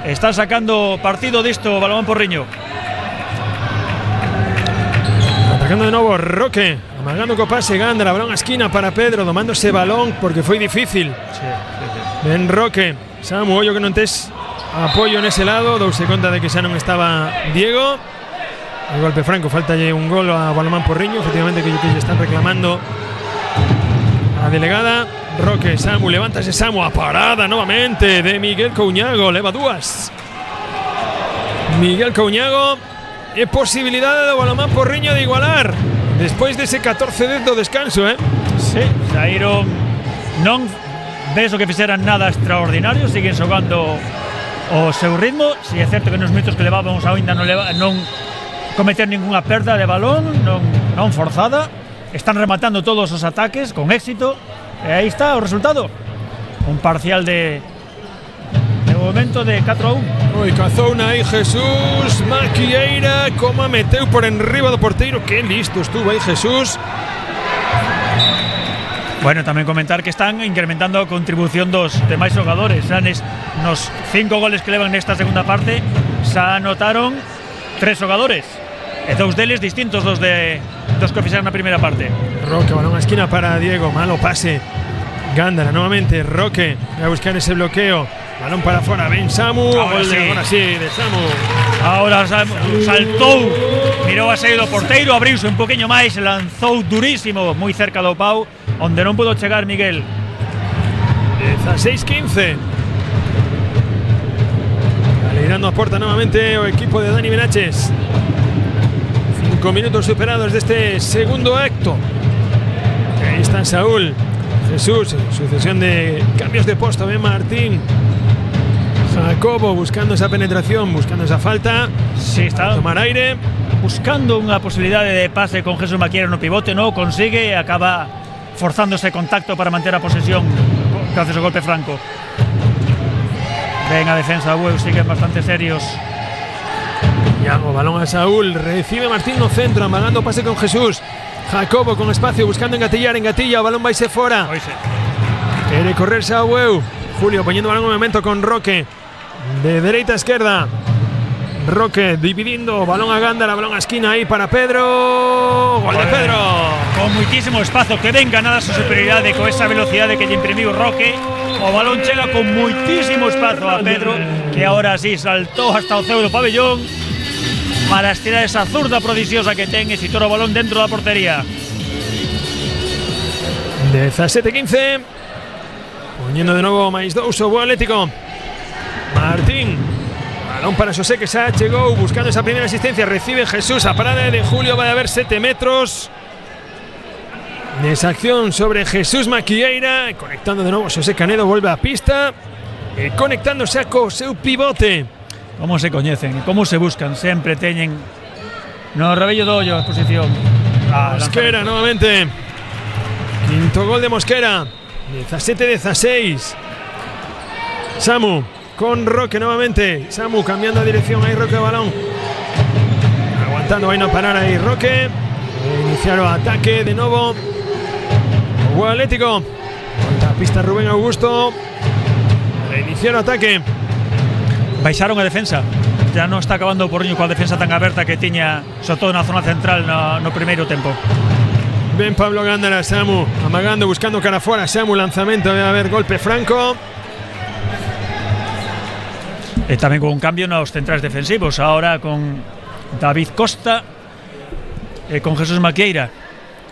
Está sacando partido disto o balonmán Porriño. Atacando de novo Roque, amagando co pase Gándara, balón a esquina para Pedro, domando ese balón porque foi difícil. Sí. Ben Roque, Samu, ollo que non tes apoio nese lado, douse conta de que xa non estaba Diego. El golpe franco, faltalle un gol a balonmán Porriño, efectivamente que lle están reclamando a delegada. Roque, Samu, levántase Samu, a parada novamente de Miguel Couñago, leva 2. Miguel Couñago, e posibilidade do balonmán Porriño de igualar despois dese 14-10 do descanso, Sí, saíron, non ves o que fixeran nada extraordinario, siguen xogando o seu ritmo. Si é certo que nos minutos que levábamos aínda non cometer ninguna perda de balón, non forzada. Están rematando todos os ataques con éxito. E aí está o resultado. Un parcial de momento de 4-1. Oi, cazouna aí Jesús Maquieira, como a meteu por enriba do porteiro. Que listo estuvo aí Jesús. Bueno, tamén comentar que están incrementando a contribución dos demais xogadores. Nos 5 goles que levan nesta segunda parte xa anotaron 3 xogadores. E 2 deles distintos dos que fixeron na primeira parte. Roque, balón a esquina para Diego. Malo pase. Gándara nuevamente. Roque va a buscar ese bloqueo. Balón para afuera. Ben Samu. Ahora sí de Samu. Ahora saltou. Mirou a saída do porteiro. Abriuse un poquinho máis. Lanzou durísimo. Moi cerca do pau. Onde non pudo chegar Miguel. 16-15. Alegrando a porta nuevamente o equipo de Dani Benaches. 5 minutos superados de este segundo acto. Ahí está Saúl. Jesús, sucesión de cambios de posto. Ben Martín. Jacobo buscando esa penetración, buscando esa falta. Sí, está tomar aire. Buscando unha posibilidade de pase con Jesús Maquieira no pivote. No consigue e acaba forzando ese contacto para manter a posesión gracias ao golpe franco. Ben a defensa do Bueu, siguen bastante serios. Iago, balón a Saúl, recibe Martín no centro, amagando pase con Jesús. Jacobo con espacio, buscando engatilla, o balón vaise fora. Quere correrse a Bueu. Julio poniendo balón un momento con Roque. De dereita a esquerda. Roque dividindo, balón a Gándara, balón a esquina aí para Pedro. Gol de Pedro. Con muitísimo espazo, que ven ganada su superioridade con esa velocidade que lle imprimiu Roque. O balón chega con muitísimo espazo a Pedro, que ahora sí saltou hasta o ceo do pabellón para estirar esa zurda prodigiosa que ten e situar o balón dentro da portería. 17-15. Poniendo de novo máis dous o Bueu Atlético. Martín. Balón para Xosé, que xa chegou buscando esa primeira asistencia. Recibe Jesús, a parada de Julio. Va a haber 7 metros. Esa acción sobre Jesús Maquieira. Conectando de novo Xosé Canedo. Vuelve a pista. E conectándose co seu pivote. Como se coñecen, como se buscan. Sempre teñen no rebello do ollo a exposición. Mosquera nuevamente. Quinto gol de Mosquera. 17-16. Samu con Roque nuevamente. Samu cambiando de dirección. Ahí Roque balón. Aguantando, va a no parar ahí Roque. Iniciar o ataque de novo. Bueu Atlético. La pista Rubén Augusto. Iniciar o ataque. Baixaron a defensa. Ya non está acabando o Porriño coa defensa tan aberta que tiña, sobre todo na zona central no primeiro tempo. Ben Pablo Gándara, Samu amagando, buscando cara fora. Samu, lanzamento, debe haber golpe franco. E tamén con un cambio nos centrais defensivos. Ahora con David Costa e con Jesús Maquieira.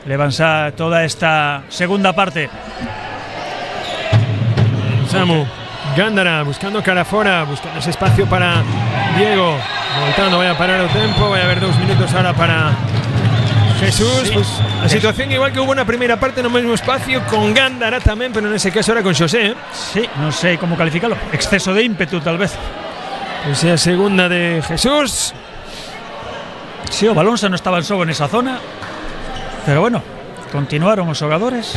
Levanza toda esta segunda parte. Samu, Gándara buscando cara fora, buscando ese espacio para Diego. Voltando, vaya a parar el tiempo. Vaya a haber 2 minutos ahora para Jesús. Sí. Pues, la situación igual que hubo na primeira parte no mesmo espacio con Gándara tamén, pero nese caso era con Xosé. Sí, non sei como calificalo. Exceso de ímpetu, tal vez. Esa segunda de Jesús. Sí, o balón xa non estaba en xogo nesa zona. Pero bueno, continuaron os xogadores.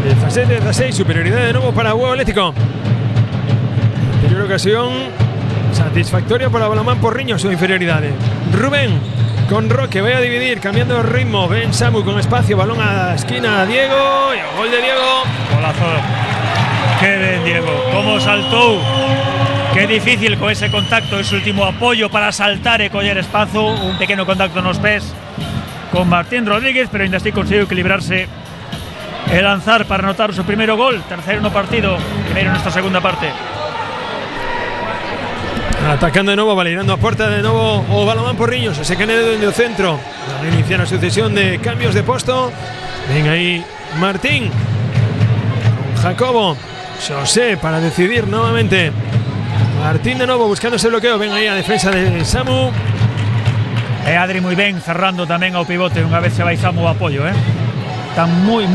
17-16, superioridade de novo para Bueu Atlético. Anterior ocasión satisfactoria para Balomán Porriño, su inferioridade. Rubén con Roque, vai a dividir, cambiando el ritmo. Ben Samu con espacio, balón a esquina a Diego. E o gol de Diego. Golazo. Que ben Diego, como saltou. Qué difícil con ese contacto, ese último apoyo para saltar e coller espazo. Un pequeno contacto nos pés con Martín Rodríguez, pero ainda así consiguió equilibrarse e lanzar para anotar su primeiro gol. Terceiro no partido, primeiro nesta segunda parte. Atacando de nuevo, validando a puerta de nuevo o Balomán Porriño. Se queda en el centro. Van a iniciar la sucesión de cambios de puesto. Ven ahí Martín con Jacobo. José para decidir nuevamente. Martín de nuevo buscando ese bloqueo. Ven ahí a defensa de Samu. E Adri moi ben cerrando tamén ao pivote. Unha vez se vai Samu o apoio, Están moi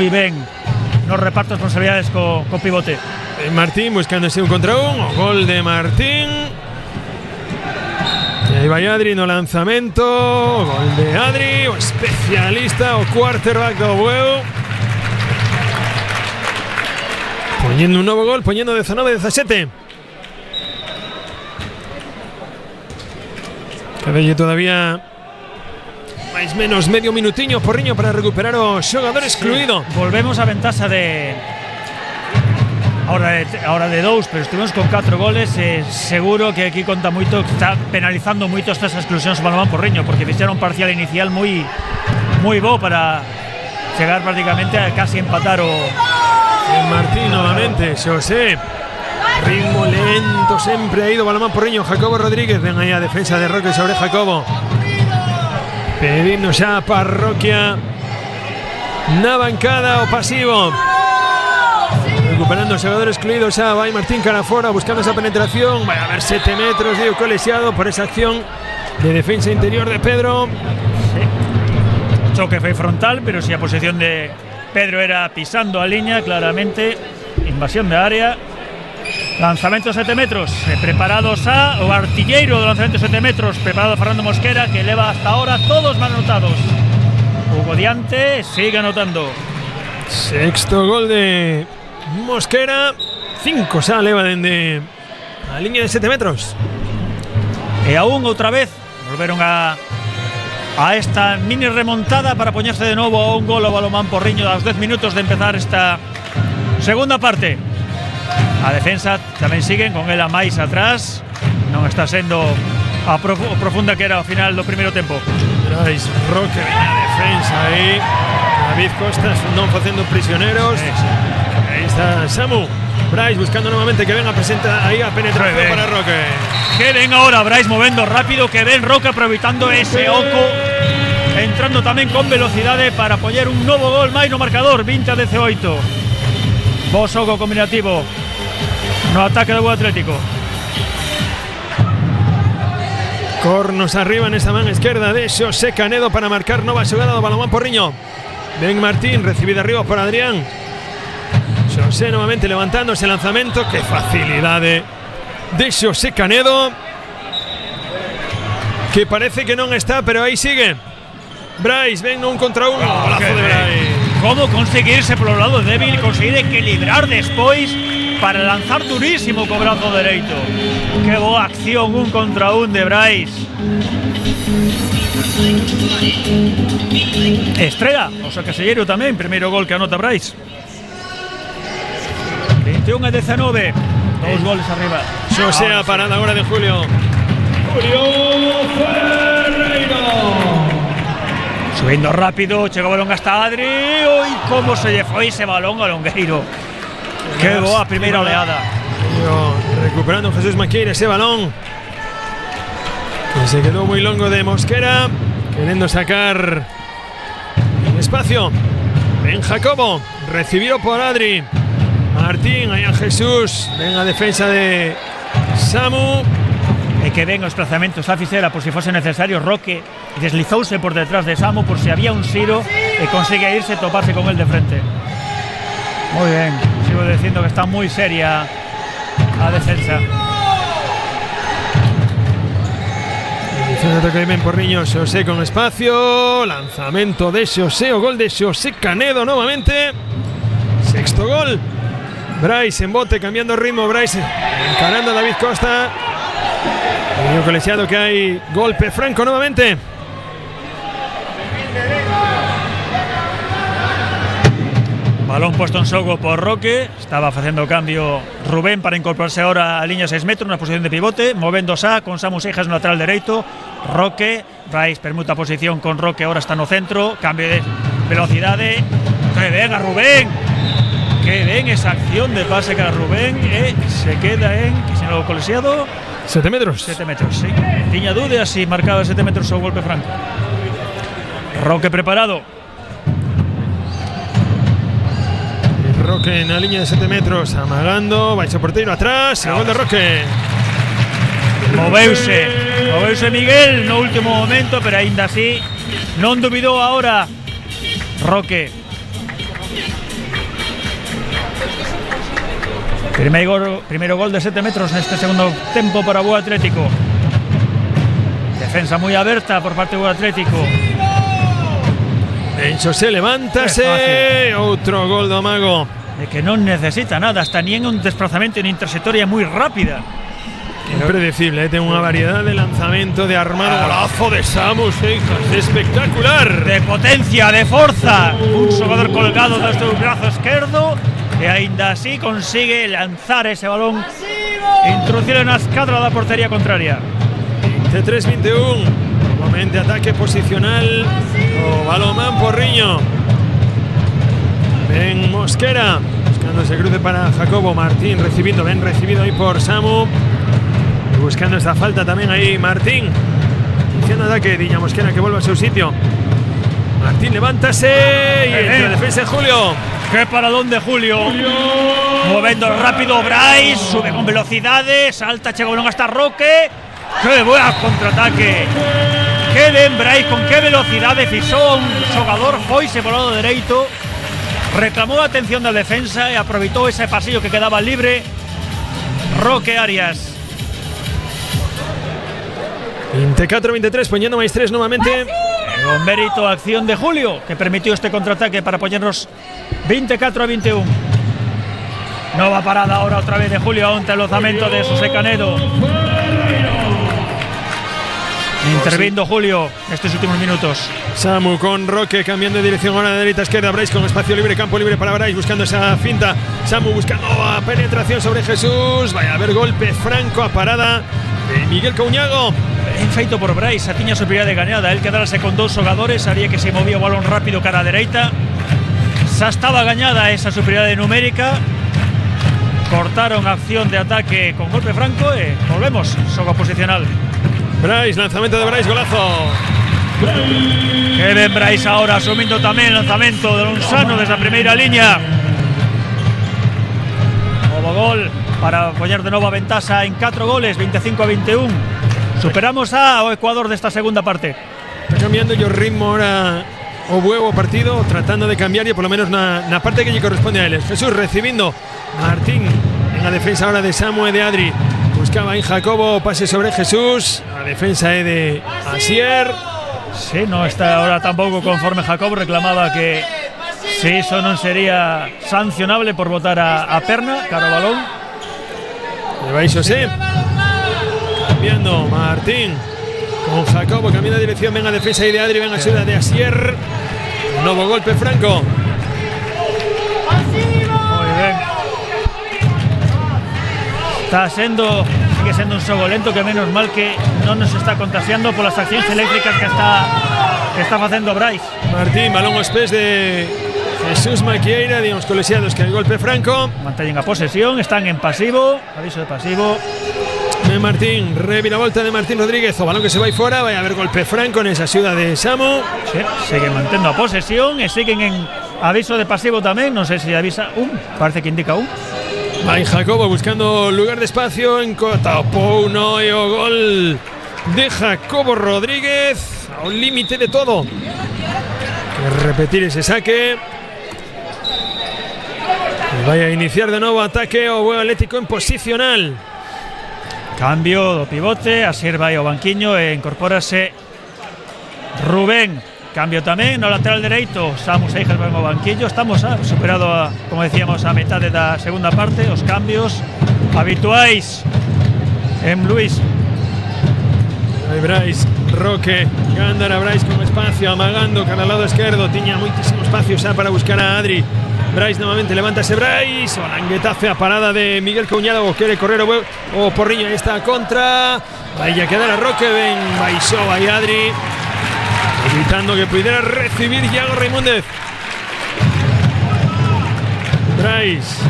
ben nos repartos responsabilidades co pivote. Martín buscando ese un contra un. O gol de Martín. E aí vai Adri no lanzamento. Gol de Adri, o especialista, o quarterback do Bueu. Poniendo un novo gol, poniendo 19-17. Cabello todavía máis menos medio minutiño Porriño para recuperar o xogador excluído. Sí, volvemos a ventaxa de ahora de 2, pero estuvimos con 4 goles, seguro que aquí conta moito, está penalizando moito estas exclusións o Balonmán Porriño, porque fixeron un parcial inicial moi bo para chegar prácticamente a casi empatar o Martín novamente, Xosé. Ritmo lento sempre ha ido Balonmán Porriño. Jacobo Rodríguez, ven aí a defensa de Roque sobre Jacobo. Pedindo xa a parroquia na bancada o pasivo. Recuperando o xogador excluido xa vai Martín cara fora buscando esa penetración. Vai a haber 7 metros de colexiado por esa acción de defensa interior de Pedro. Sí. Choque foi frontal, pero si a posición de Pedro era pisando a liña, claramente invasión de área. Lanzamento 7 metros, preparados o artilleiro do lanzamento 7 metros, preparado Fernando Mosquera, que leva hasta ahora todos mal anotados. Hugo Diante sigue anotando. Sexto gol de Mosquera. 5 xa leva dende a liña de 7 metros. E aún outra vez volveron a esta mini remontada para poñerse de novo a un gol ao Balonmán Porriño aos 10 minutos de empezar esta segunda parte. A defensa tamén siguen con ela máis atrás. Non está sendo a profunda que era ao final do primeiro tempo. Brais Roque ven a defensa aí. David Costas non facendo prisioneros. Aí está Samu. Brais buscando novamente que ven a presenta aí a penetración para Roque. Que ven ahora Brais movendo rápido, que ven Roque aproveitando ese oco, entrando tamén con velocidade para poñer un novo gol máis no marcador, 20-18. Bo xogo combinativo no ataque do Boa Atlético. Cornos arriba nesta man esquerda de Xosé Canedo para marcar nova xogada do Balonmán Porriño. Ben Martín, recibida arriba por Adrián. Xosé novamente levantándose el lanzamento. Que facilidade de Xosé Canedo, que parece que non está, pero aí sigue. Brais, ven un contra uno. Golazo de Brais. Como conseguirse polo lado débil, conseguir equilibrar despois para lanzar durísimo co brazo dereito. Que boa acción, un contra un de Brais. Estrela, o sea, Casellero tamén, primeiro gol que anota Brais. 21-19, 2 goles arriba. Xosé a parada agora de Julio. Julio Ferreiro. Subindo rápido, chega o balón hasta Adri. Oi, como se lle foi ese balón ao Longueiro. Que boa primeira oleada. Recuperando Jesús Maqueira ese balón, que se quedó muy longo de Mosquera, queriendo sacar el espacio. Ben Jacobo, recibido por Adri. Martín, aí a Jesús. Ven a defensa de Samu. E que ven os desplazamentos a Ficera por si fose necesario. Roque deslizouse por detrás de Samu por si había un xiro e consigue irse, toparse con él de frente. Muy bien, sigo diciendo que está muy seria a defensa. Toca Ben Porriño, Xosé con espacio. Lanzamento de Xosé, o gol de Xosé Canedo nuevamente. Sexto gol. Brais en bote, cambiando ritmo. Brais encarando a David Costa. El colegiado que hay golpe franco nuevamente. Balón puesto en xogo por Roque. Estaba facendo cambio Rubén para incorporarse ahora a liña 6 metros na posición de pivote, movendo xa con Samu Seijas no lateral dereito. Roque, Brais permuta posición con Roque, ahora está no centro, cambio de velocidade. Que ben a Rubén. Que ben esa acción de pase que a Rubén se queda en, que se lo colexiado 7 metros. 7 metros, sí. Tiña dúdas si marcaba 7 metros o golpe franco. Roque preparado. Roque en la línea de 7 metros, amagando, vai o porteiro atrás, el gol de Roque. Moveuse Miguel no último momento, pero ainda así non dubidou ahora Roque. Primeiro gol de 7 metros neste segundo tempo para Boa Atlético. Defensa moi aberta por parte do Boa Atlético. Ben Xosé, levántase. Outro gol do Mago. De que non necesita nada, está ni en un desplazamento en interceptoria moi rápida. Impredecible, ten unha variedad de lanzamento, de armado. Golazo de Samu Seijas, espectacular. De potencia, de forza. Un xogador colgado desde o brazo esquerdo e aínda así consigue lanzar ese balón e introducirlo na escadra da portería contraria. 23-21, nuevamente ataque posicional o balomán Porriño. Ben Mosquera buscando ese cruce para Jacobo. Martín recibiendo, Ben recibido ahí por Samu, y buscando esta falta también ahí Martín. Iniciando ataque, Diña Mosquera que vuelve a su sitio. Martín levántase y entra defensa de Julio. ¡Qué paradón de Julio! Moviendo rápido Brais, sube con velocidades, salta, chega o balón hasta Roque. ¡Qué buen contraataque! ¡Qué ben Brais, con qué velocidade fixou un xogador, foise polo lado dereito, reclamou a atención da defensa e aproveitou ese pasillo que quedaba libre Roque Arias. 24-23, poniendo máis 3 nuevamente. Con mérito a acción de Julio, que permitió este contraataque para ponernos 24-21. Nova parada ahora otra vez de Julio ante el lanzamiento de José Canedo. Interviendo Julio estos últimos minutos. Samu con Roque cambiando de dirección ahora de derecha a izquierda. Brais con espacio libre, campo libre para Brais, buscando esa finta. Samu buscando a penetración sobre Jesús. Vaya a haber golpe franco a parada de Miguel Couñago. Ben feito por Brais, a tiña superioridade gañada. El quedarse con dous xogadores haría que se movía o balón rápido cara a dereita. Xa estaba gañada esa superioridade numérica. Cortaron a acción de ataque con golpe franco e volvemos, xogo posicional. Brais, lanzamiento de Brais, golazo. Que ben Brais ahora asumindo tamén el lanzamento de Lonsano desde a primeira liña. Novo gol para poñer de novo a ventaxa en 4 goles, 25-21. Superamos ao Ecuador desta segunda parte. Está cambiando yo ritmo ahora o huevo partido, tratando de cambiar y por lo menos na parte que lle corresponde a él. Jesús recibiendo, Martín en la defensa ahora de Samu e de Adri. Buscaba en Jacobo, pase sobre Jesús. La defensa de Asier. Sí, no está ahora tampoco conforme Jacobo. Reclamaba que si eso non sería sancionable por botar a perna, caro balón. Le vais José. Cambiando Martín con Jacobo, cambiando de dirección. Venga defensa de Adri, venga ayuda de Asier. Nuevo golpe franco. Muy bien. Sigue siendo un xogo lento, que menos mal que non nos está contagiando por las acciones eléctricas que está facendo Brais. Martín, balón aos pés de Jesús Maquieira, digamos colexiados que hay golpe franco. Manteñen a posesión, están en pasivo, aviso de pasivo. De Martín, reviravolta de Martín Rodríguez, o balón que se vai fora, vai haber golpe franco nesa axuda de Samu. Sí, siguen mantendo a posesión e siguen en aviso de pasivo tamén, non sei se avisa parece que indica Vai Jacobo buscando lugar de espacio, en tapou no e o gol de Jacobo Rodríguez ao límite de todo. Que repetir ese saque. E vai a iniciar de novo ataque o Bueu Atlético en posicional. Cambio do pivote, Asier vai ao banquiño e incorpórase Rubén. Cambio tamén no lateral dereito, Samu Seijas vai ao banquillo. Estamos superado como decíamos, a metade da segunda parte. Os cambios habituais en Luis. Aí Brais, Roque, Gándara, Brais con espacio, amagando cara al lado esquerdo. Tiña moitísimo espacio xa para buscar a Adri. Brais novamente, levántase Brais, o languetazo a parada de Miguel Couñago, quere correr o Porriño, aí está a contra. Vai a quedar a Roque, ben baixou aí Adri, evitando que pudiera recibir Iago Raimúndez. Brais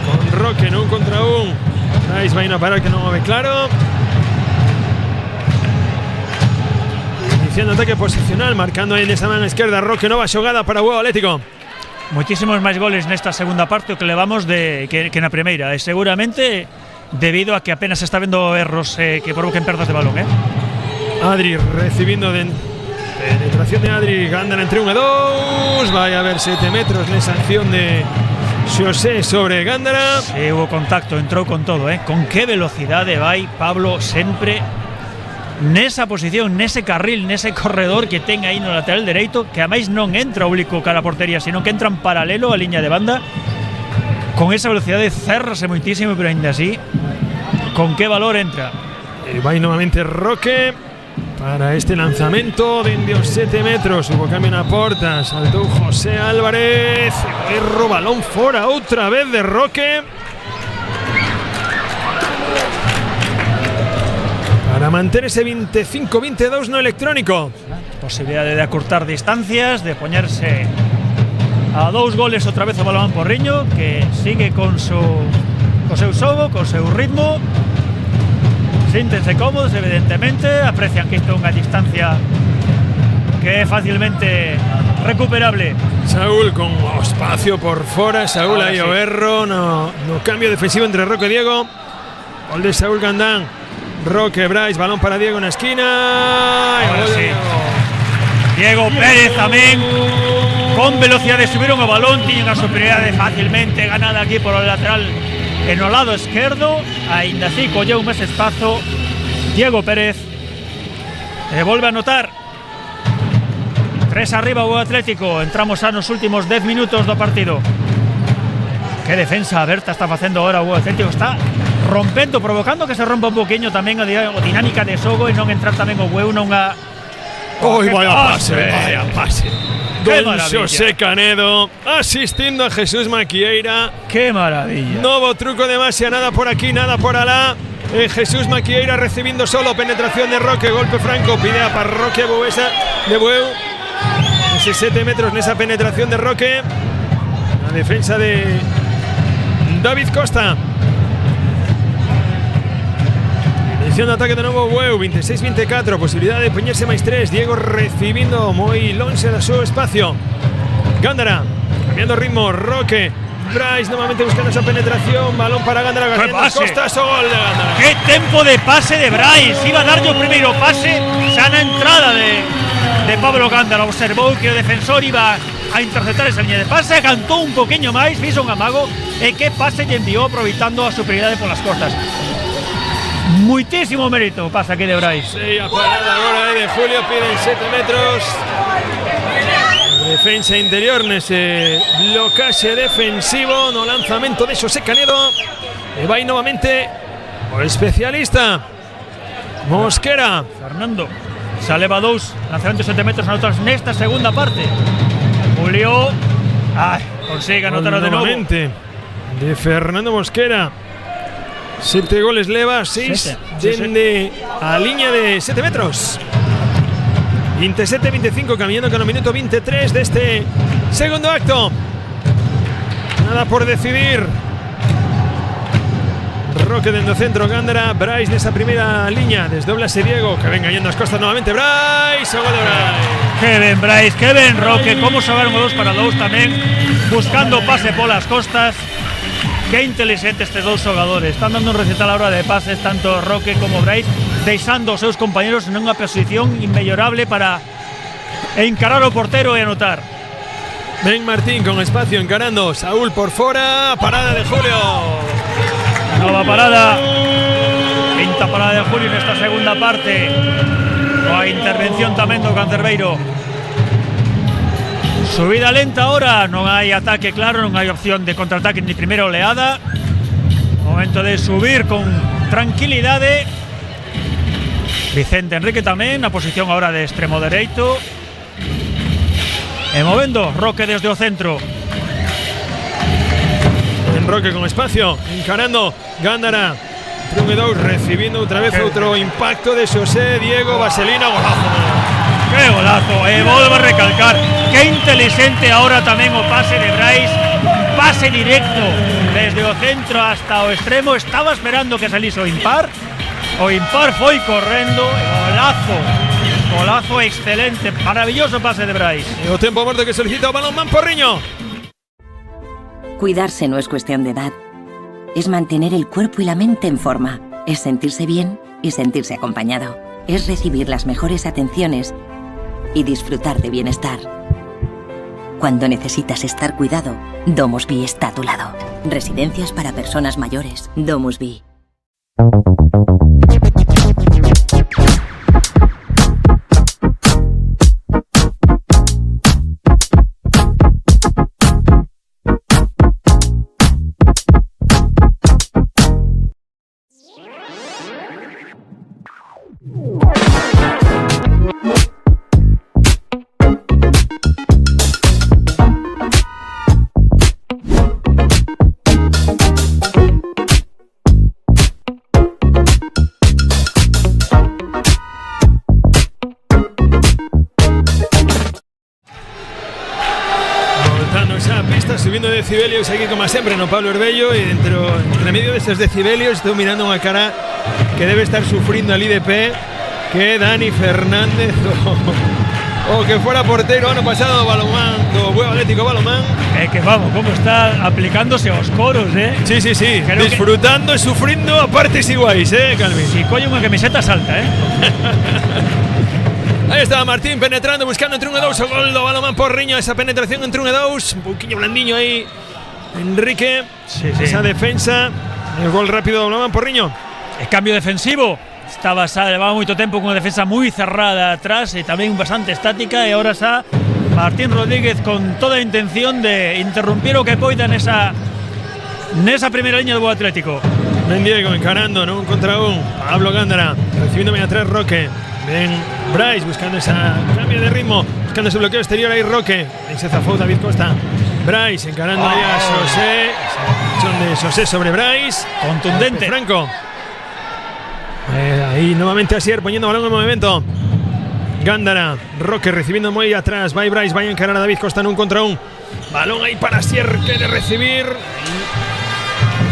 con Roque, non contra un. Brais vai a parar que non o ve claro. Iniciando ataque posicional, marcando aí nesa man esquerda Roque, nova xogada para o Bueu Atlético. Muchísimos máis goles nesta segunda parte o que levamos que na primeira, e seguramente debido a que apenas está vendo erros que provoquen perdas de balón. Adri recibindo de penetración de Adri, Gándara entre 1 e 2. Vai a haber 7 metros nesa acción de Xosé sobre Gándara. Sí, hubo contacto, entrou con todo, con que velocidade vai Pablo sempre nesa posición, nese carril, nese corredor que ten aí no lateral dereito, que ademais non entra oblicuo cara a portería, sino que entra en paralelo a liña de banda. Con esa velocidade cerrase moitísimo, pero ainda así con que valor entra. Vai novamente Roque. para este lanzamiento de 7 metros. Hubo cambio na porta, saltou José Álvarez, erro, balón fora outra vez de Roque. Para manter ese 25-22 no electrónico. Posibilidad de acortar distancias, de poñerse a 2 goles outra vez o balón Porriño, que sigue con seu xogo, con seu ritmo. Síntense cómodos, evidentemente, aprecian que isto é unha distancia que é facilmente recuperable. Saúl con o espacio por fora, Saúl aí o erro no cambio defensivo entre Roque e Diego. Gol de Saúl Gandán, Roque, Brais, balón para Diego na esquina. Ahora sí. Diego Pérez tamén con velocidade subiron o balón, tiñen a superioridade facilmente ganada aquí por o lateral en o lado esquerdo, aínda así colleu máis espazo Diego Pérez e volve a anotar. 3 arriba o Atlético, entramos a nos últimos 10 minutos do partido. Que defensa aberta está facendo agora o Atlético, está rompendo, provocando que se rompa un poquinho tamén a dinámica de xogo e non entrar tamén o Bueu nunha. Vaya pase. Don Xosé Canedo asistindo a Jesús Maquieira. ¡Qué maravilla! Novo truco de Masia, nada por aquí, nada por alá. Jesús Maquieira recibiendo solo, penetración de Roque, golpe franco, pide a Parroquia Buesa de Bueu. Ese 7 metros nesa penetración de Roque. La defensa de David Costa. Dirección de ataque de novo Bueu, 26-24, posibilidad de poñerse máis 3. Diego recibindo moi lonxe da seu espacio. Gándara, cambiando ritmo, Roque, Brais nuevamente buscando esa penetración, balón para Gándara, Costas, o gol de Gándara. ¡Qué tempo de pase de Brais! Iba a dar yo o primeiro pase, sana entrada de Pablo Gándara. Observou que o defensor iba a interceptar esa línea de pase, cantou un poqueño máis, fixo un amago e que pase lle enviou aproveitando a superioridade polas costas. Muitísimo mérito pasa aquí de Brais. Sí, a parada agora de Julio, piden 7 metros. Defensa interior nese blocaxe defensivo no lanzamento de Xosé Canedo. E vai novamente o especialista Mosquera. Fernando xa leva 2 lanzamentos 7 metros anotados nesta segunda parte. Julio consigue anotar de novo de Fernando Mosquera. 7 goles leva, 6 dende a liña de 7 metros. 27-25, caminando con el minuto 23 de este segundo acto. Nada por decidir. Roque dentro centro, Gándara, Brais nesa primeira liña, desdoblase Diego, que ven gañando as costas novamente, Brais, o gol de Brais. Que ben Brais, que ben Roque, como xogaron o 2 para 2 tamén, buscando pase polas costas. Que inteligentes estes dous xogadores, están dando un recital a hora de pases, tanto Roque como Brais, deixando os seus compañeros nunha posición inmellorable para encarar o portero e anotar. Ben Martín con espacio encarando, Saúl por fora, parada de Julio. Nova parada, quinta parada de Julio nesta segunda parte. Coa intervención tamén do Cancerbeiro. Subida lenta ahora, non hai ataque claro, non hai opción de contraataque ni primeira oleada. Momento de subir con tranquilidade. Vicente Enrique tamén, na posición ahora de extremo dereito. E movendo, Roque desde o centro. En Roque con espacio, encarando, Gándara. 3-2, recibiendo outra vez outro impacto de Xosé Diego Vaselina, golazo. ¡Qué golazo! Volvo a recalcar, qué inteligente ahora tamén o pase de Brais. Pase directo desde o centro hasta o extremo. Estaba esperando que salise o impar. O impar foi correndo. Golazo excelente, maravilloso pase de Brais. E o tempo morto que solicita o balón Porriño. Cuidarse no es cuestión de edad. Es mantener el cuerpo y la mente en forma. Es sentirse bien y sentirse acompañado. Es recibir las mejores atenciones y disfrutar de bienestar. Cuando necesitas estar cuidado, DomusVi está a tu lado. Residencias para personas mayores. DomusVi. decibelios aquí como siempre, no Pablo Herbello, y entre medio de esos decibelios estoy mirando una cara que debe estar sufriendo al IDP, que Dani Fernández o que fuera portero ano pasado Balomán, do Bueu Atlético Balomán. Que vamos, como está aplicándose aos coros, Sí, creo disfrutando e sufrindo a partes iguais, Calvin. Si colle unha camiseta salta, Ahí estaba Martín penetrando, buscando entre 1 e 2 o gol do Balomán Porriño, esa penetración entre 1 e 2, un pouquiño blandiño aí Enrique, esa defensa, el gol rápido do Balomán Porriño. El cambio defensivo. Levaba moito tempo con unha defensa moi cerrada atrás e tamén bastante estática, e agora está Martín Rodríguez con toda a intención de interrumpir o que poida nesa primeira liña do Bueu Atlético. Ben Diego encarando, ¿no? Un contra un. Pablo Gándara recibiendo media atrás Roque. Bien Brais buscando esa cambio de ritmo, buscando ese bloqueo exterior ahí Roque. Ahí se zafó David Costa. Brais encarando ahí a José. Son de José sobre Brais. Contundente. Franco. Ahí nuevamente Asier poniendo balón en movimiento. Gándara, Roque recibiendo muy atrás. Va Brais, vaya a encarar a David Costa en 1 contra 1. Balón ahí para Asier, quiere recibir.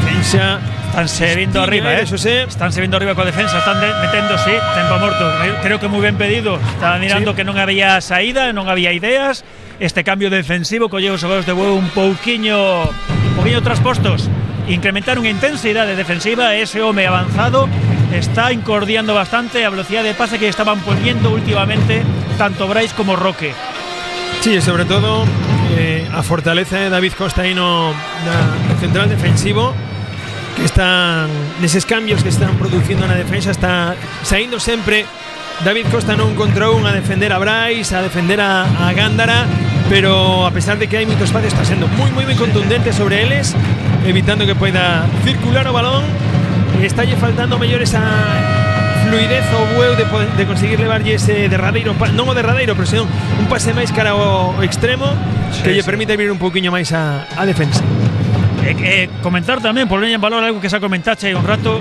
Defensa. Estánse vindo arriba, Estánse vindo arriba coa defensa, están metendo, tempo morto. Creo que moi ben pedido. Está mirando que non había saída, non había ideas. Este cambio defensivo colleu os xogadores de Bueu un pouquiño traspostos. Incrementaron a intensidade defensiva. Ese home avanzado está incordiando bastante a velocidade de pase que estaban poniendo últimamente tanto Brais como Roque. Sí, sobre todo a fortaleza de David Costa aí no central defensivo, que están neses cambios que están producindo na defensa. Está saindo sempre David Costa non contra un a defender a Brais, a defender a Gándara, pero a pesar de que hai moito espacio está sendo moi contundente sobre eles, evitando que poida circular o balón. Estalle faltando mellor esa fluidez ao Bueu de conseguir levarlle ese derradeiro, non o derradeiro, pero senón un pase máis cara ao extremo, que lle permite abrir un pouquiño máis a defensa. Comentar tamén, por leña en valor, algo que xa comentache hai un rato,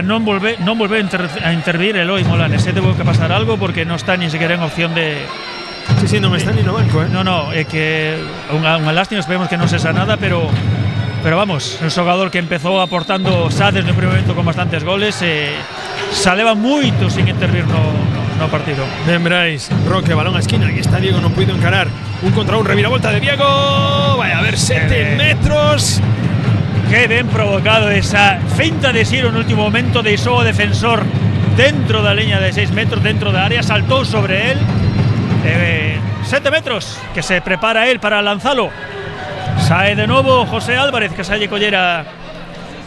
non volver a intervir Eloi Molanes. Debo que pasar algo porque non está ni sequera en opción de... Sí, non está ni no banco, No, é que unha lástima, esperemos que non sexa nada, pero vamos, un xogador que empezou aportando xa desde o primer momento con bastantes goles, xa leva moito sin intervir no partido. Ben Brais, Roque, balón a esquina, aquí está Diego, non puido encarar. 1 contra 1, reviravolta de Diego. Vaya a ver, 7 metros. Que ben provocado esa finta de Siro no último momento, deixou o defensor dentro da liña de 6 metros, dentro da área, saltou sobre él. 7 metros, que se prepara él para lanzalo. Sae de novo José Álvarez, que salle collera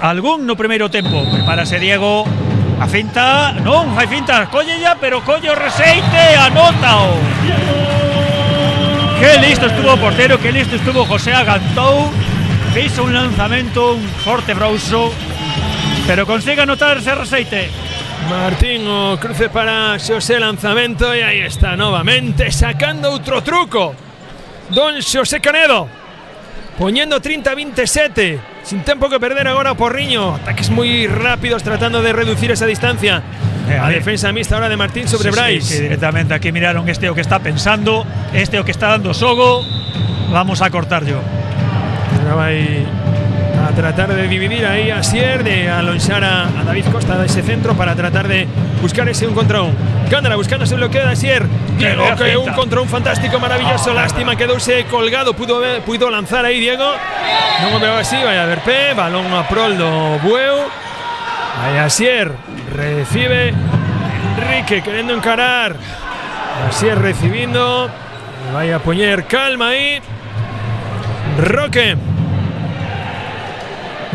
algún no primeiro tempo. Prepárase Diego. A finta, non hai finta, colle ya, pero colle o Reseite, anótao. Que listo estuvo o portero, que listo estuvo José, agantou, fixo un lanzamento, un forte brauso, pero consigue anotar ese Reseite. Martín, o cruce para Xosé, lanzamento, e aí está novamente sacando outro truco don Xosé Canedo, poñendo 30-27, sin tempo que perder agora Porriño. Ataques moi rápidos tratando de reducir esa distancia. A defensa mixta ahora de Martín sobre Brais. Sí, directamente aquí miraron este o que está pensando, este o que está dando xogo. Vamos a cortar yo. Ahora vai a tratar de dividir ahí a Asier, de alonxar a David Costa de ese centro para tratar de buscar ese 1 contra 1. Gándara buscando ese bloqueo de Asier. Diego, que 1 contra 1 fantástico, maravilloso. Lástima, quedouse colgado, pudo lanzar aí Diego. Non o veo así, vai a ver pé. Balón a prol do Bueu. Aí Asier recibe Enrique querendo encarar. Asier recibindo. Vai a poñer calma aí Roque.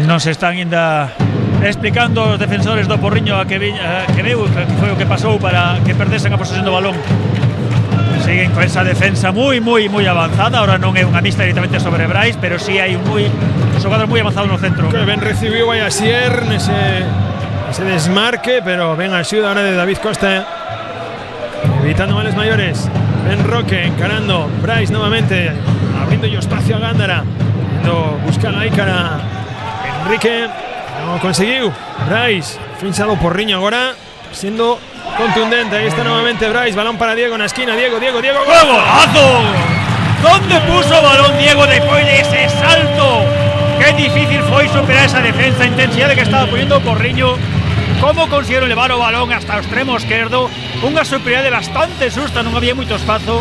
Nos están ainda explicando os defensores do Porriño a que veu que foi o que pasou para que perdesen a posesión do balón. Siguen con esa defensa moi avanzada. Ahora non é unha mixta directamente sobre Brais, pero sí hai un xogador moi avanzado no centro. Que ben recibiu aí Asier nese desmarque, pero ben axuda ahora de David Costa, evitando males maiores. Ben Roque encarando Brais novamente, abrindo yo espacio a Gándara, buscando aí cara Enrique. Non conseguiu. Brais, finchado Porriño agora, siendo contundente. Ahí está nuevamente Brais, balón para Diego na esquina. Diego, ¡golazo! ¿Dónde puso o balón Diego despois de ese salto? Qué difícil foi superar esa defensa, a intensidade que estaba poniendo o Porriño. Como consiguieron levar o balón hasta o extremo esquerdo, unha superioridade bastante xusta, non había moito espazo.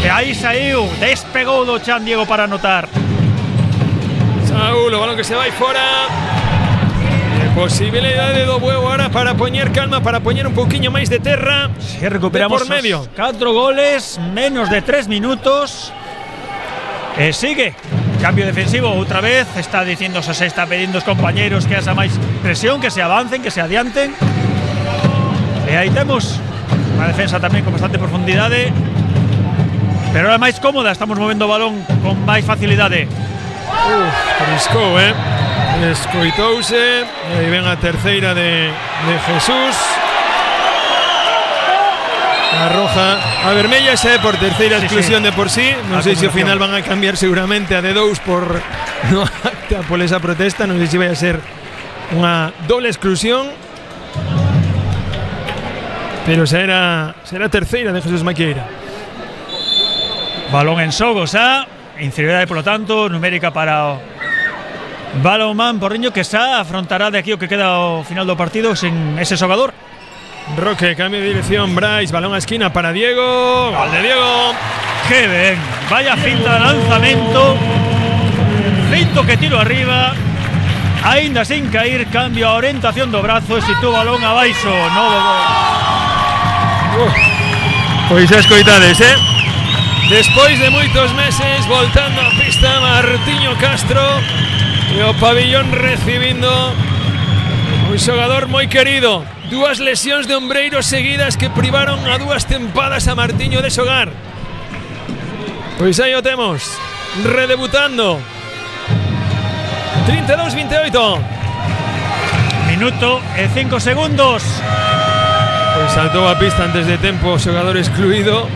E aí saiu, despegou do chan Diego para anotar. Saúl, o balón que se vai fora. Posibilidade do Bueu ahora para poñer calma, para poñer un pouquiño máis de terra. Si recuperamos por medio. 4 goles, menos de 3 minutos. Sigue. Cambio defensivo outra vez. Está diciendo José, está pedindo os compañeros que haxa máis presión, que se avancen, que se adianten. E aí temos unha defensa tamén con bastante profundidade, pero ahora máis cómoda. Estamos movendo o balón con máis facilidade. Triscou, escoitouse. E aí ven a terceira de Jesús. A roja, a vermella xa é por terceira exclusión de por sí. Non sei se ao final van a cambiar seguramente a de 2 por no acta por esa protesta. Non sei se vai a ser unha doble exclusión, pero será terceira de Jesús Maquieira. Balón en xogo xa, inferioridade polo tanto numérica para o Balonmán Porriño, que xa afrontará de aquí o que queda ao final do partido sen ese xogador. Roque, cambio de dirección, Bryce, balón a esquina para Diego, gol de Diego. ¡Qué ben! Vaya finta de lanzamento, feito que tiro arriba, aínda sin cair, cambio a orientación do brazo e sitúa o balón abaixo. Novo gol. Pois escoitades, despois de moitos meses voltando a pista Martiño Castro e o pabillón recibindo un xogador moi querido. Dúas lesións de ombreiro seguidas que privaron a dúas tempadas a Martiño de xogar. Pois aí o temos, redebutando. 32-28. Minuto e 5 segundos. Pois saltou a pista antes de tempo o xogador excluído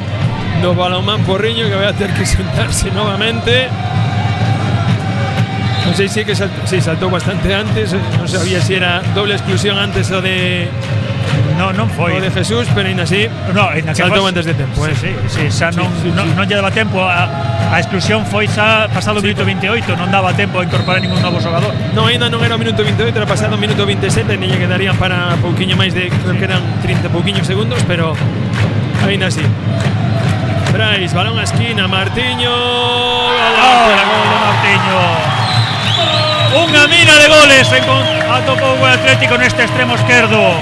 do Balonmán Porriño, que vai a ter que sentarse novamente. Non sei se que saltou bastante antes. Non sabía se era doble exclusión antes o de non foi o de Jesús, pero ainda así saltou antes de tempo. Sí, xa non lle daba tempo. A exclusión foi xa pasado o minuto 28. Non daba tempo a incorporar ningún novo xogador. Non, ainda non era o minuto 28, era pasado o minuto 27. Nem lle quedarían para pouquiño máis de, creo que eran 30 pouquiños segundos, pero ainda así. Bryce, balón a esquina, Martiño. Gol de Martiño. Unha mina de goles atopou o Atlético neste extremo esquerdo.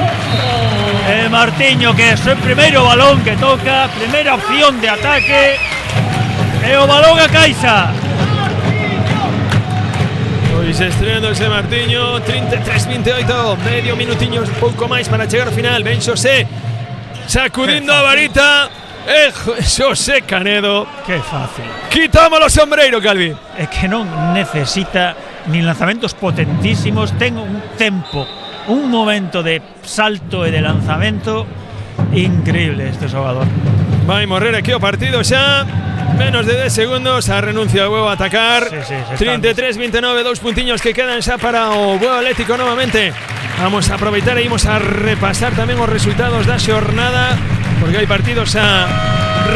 Martiño, que é o seu primeiro balón que toca, primeira opción de ataque, e o balón a caixa. Pois estreándose Martiño, 33-28, medio minutiños, pouco máis para chegar ao final. Ben Xosé sacudindo a varita. Xosé Canedo, que fácil. Quitámoslo sombreiro, Calvi. É que non necesita ni lanzamentos potentísimos, ten un tempo, un momento de salto e de lanzamento increíble este xogador. Vai morrer aquí o partido xa. Menos de 10 segundos, a renuncia o Bueu a atacar. 33-29, 2 puntiños que quedan xa para o Bueu Atlético novamente. Vamos a aproveitar e imos a repasar tamén os resultados da xornada, porque hai partidos xa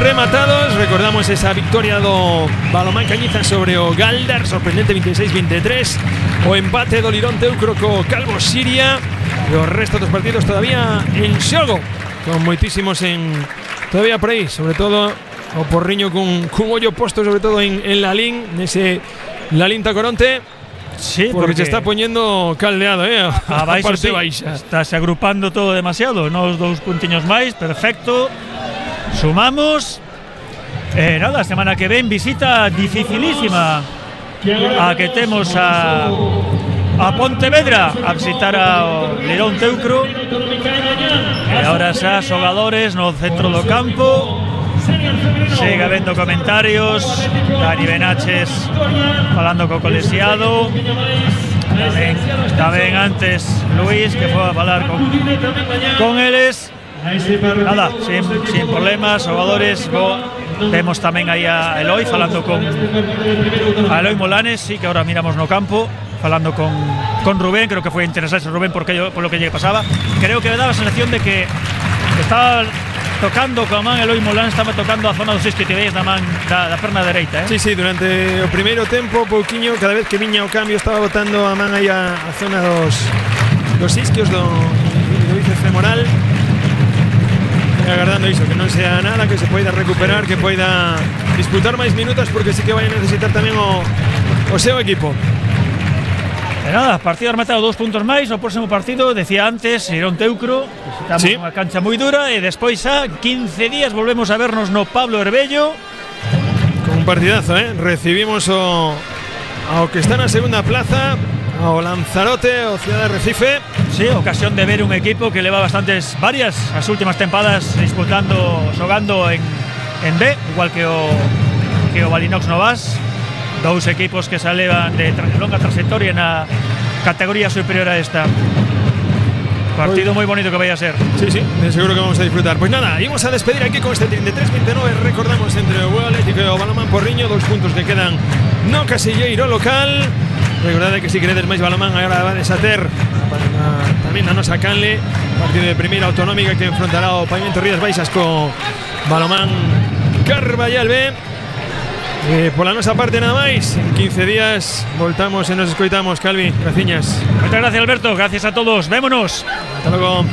rematados. Recordamos esa victoria do Balonmán Cañiza sobre o Galdar, sorprendente 26-23. O empate do Lirón Teucro co Calvo Siria. E o resto dos partidos todavía en xogo, con moitísimos todavía por aí, sobre todo o Porriño cun ollo posto sobre todo en Lalín, nese Lalín Tacoronte. Sí, porque se está poniendo caldeado, a parte sí, baixa. Está se agrupando todo demasiado, nos 2 puntiños máis, perfecto. Sumamos. Nada, semana que ven visita dificilísima a que temos a Pontevedra, a visitar ao Lirón Teucro. E agora xa xogadores no centro do campo. Sigue habendo comentarios. Dani Benaches falando co colexiado. Tamén antes Luis, que foi a falar con eles. Nada, sin problemas, xogadores. Vemos tamén aí a Eloi falando con Eloi Molanes, sí, que ahora miramos no campo, falando con Rubén. Creo que foi interesante Rubén por lo que lle pasaba. Creo que me daba a sensación de que estaba tocando con a man Eloi Molán, estaba tocando a zona dos isquiotibiais da man da perna dereita, Sí, durante o primeiro tempo pouquiño, cada vez que viña o cambio estaba botando a man aí a zona dos isquios do bíceps femoral, agardando iso, que non sea nada, que se poida recuperar, que poida disputar máis minutos, porque sí que vai a necesitar tamén o seu equipo. E nada, partido rematado 2 puntos máis. O próximo partido, decía antes, Irón Teucro. Estamos nunha cancha moi dura. E despois a 15 días volvemos a vernos no Pablo Herbello. Con un partidazo, recibimos ao que está na segunda plaza, ao Lanzarote, o Ciudad de Recife. Sí, ocasión de ver un equipo que leva varias as últimas tempadas xogando en B, igual que o Balinox Novas. Dous equipos que se elevan de longa trayectoria na categoría superior a esta. Partido moi bonito que vai a ser. Sí, de seguro que vamos a disfrutar. Pues nada, íbamos a despedir aquí con este 33-29. Recordamos entre o Bueu Atlético e o Balonmán Porriño, 2 puntos que quedan no casilleiro local. Recordade que si queredes máis balonmán, agora vades a ter tamén a nosa canle, partido de primeira autonómica que enfrontará o Pavimento Rías Baixas co Balonmán Carballal B. Pola nosa parte nada máis. En 15 días voltamos e nos escoitamos, Calvi. Graciñas. Moitas gracias, Alberto. Gracias a todos. Vémonos. Hasta logo.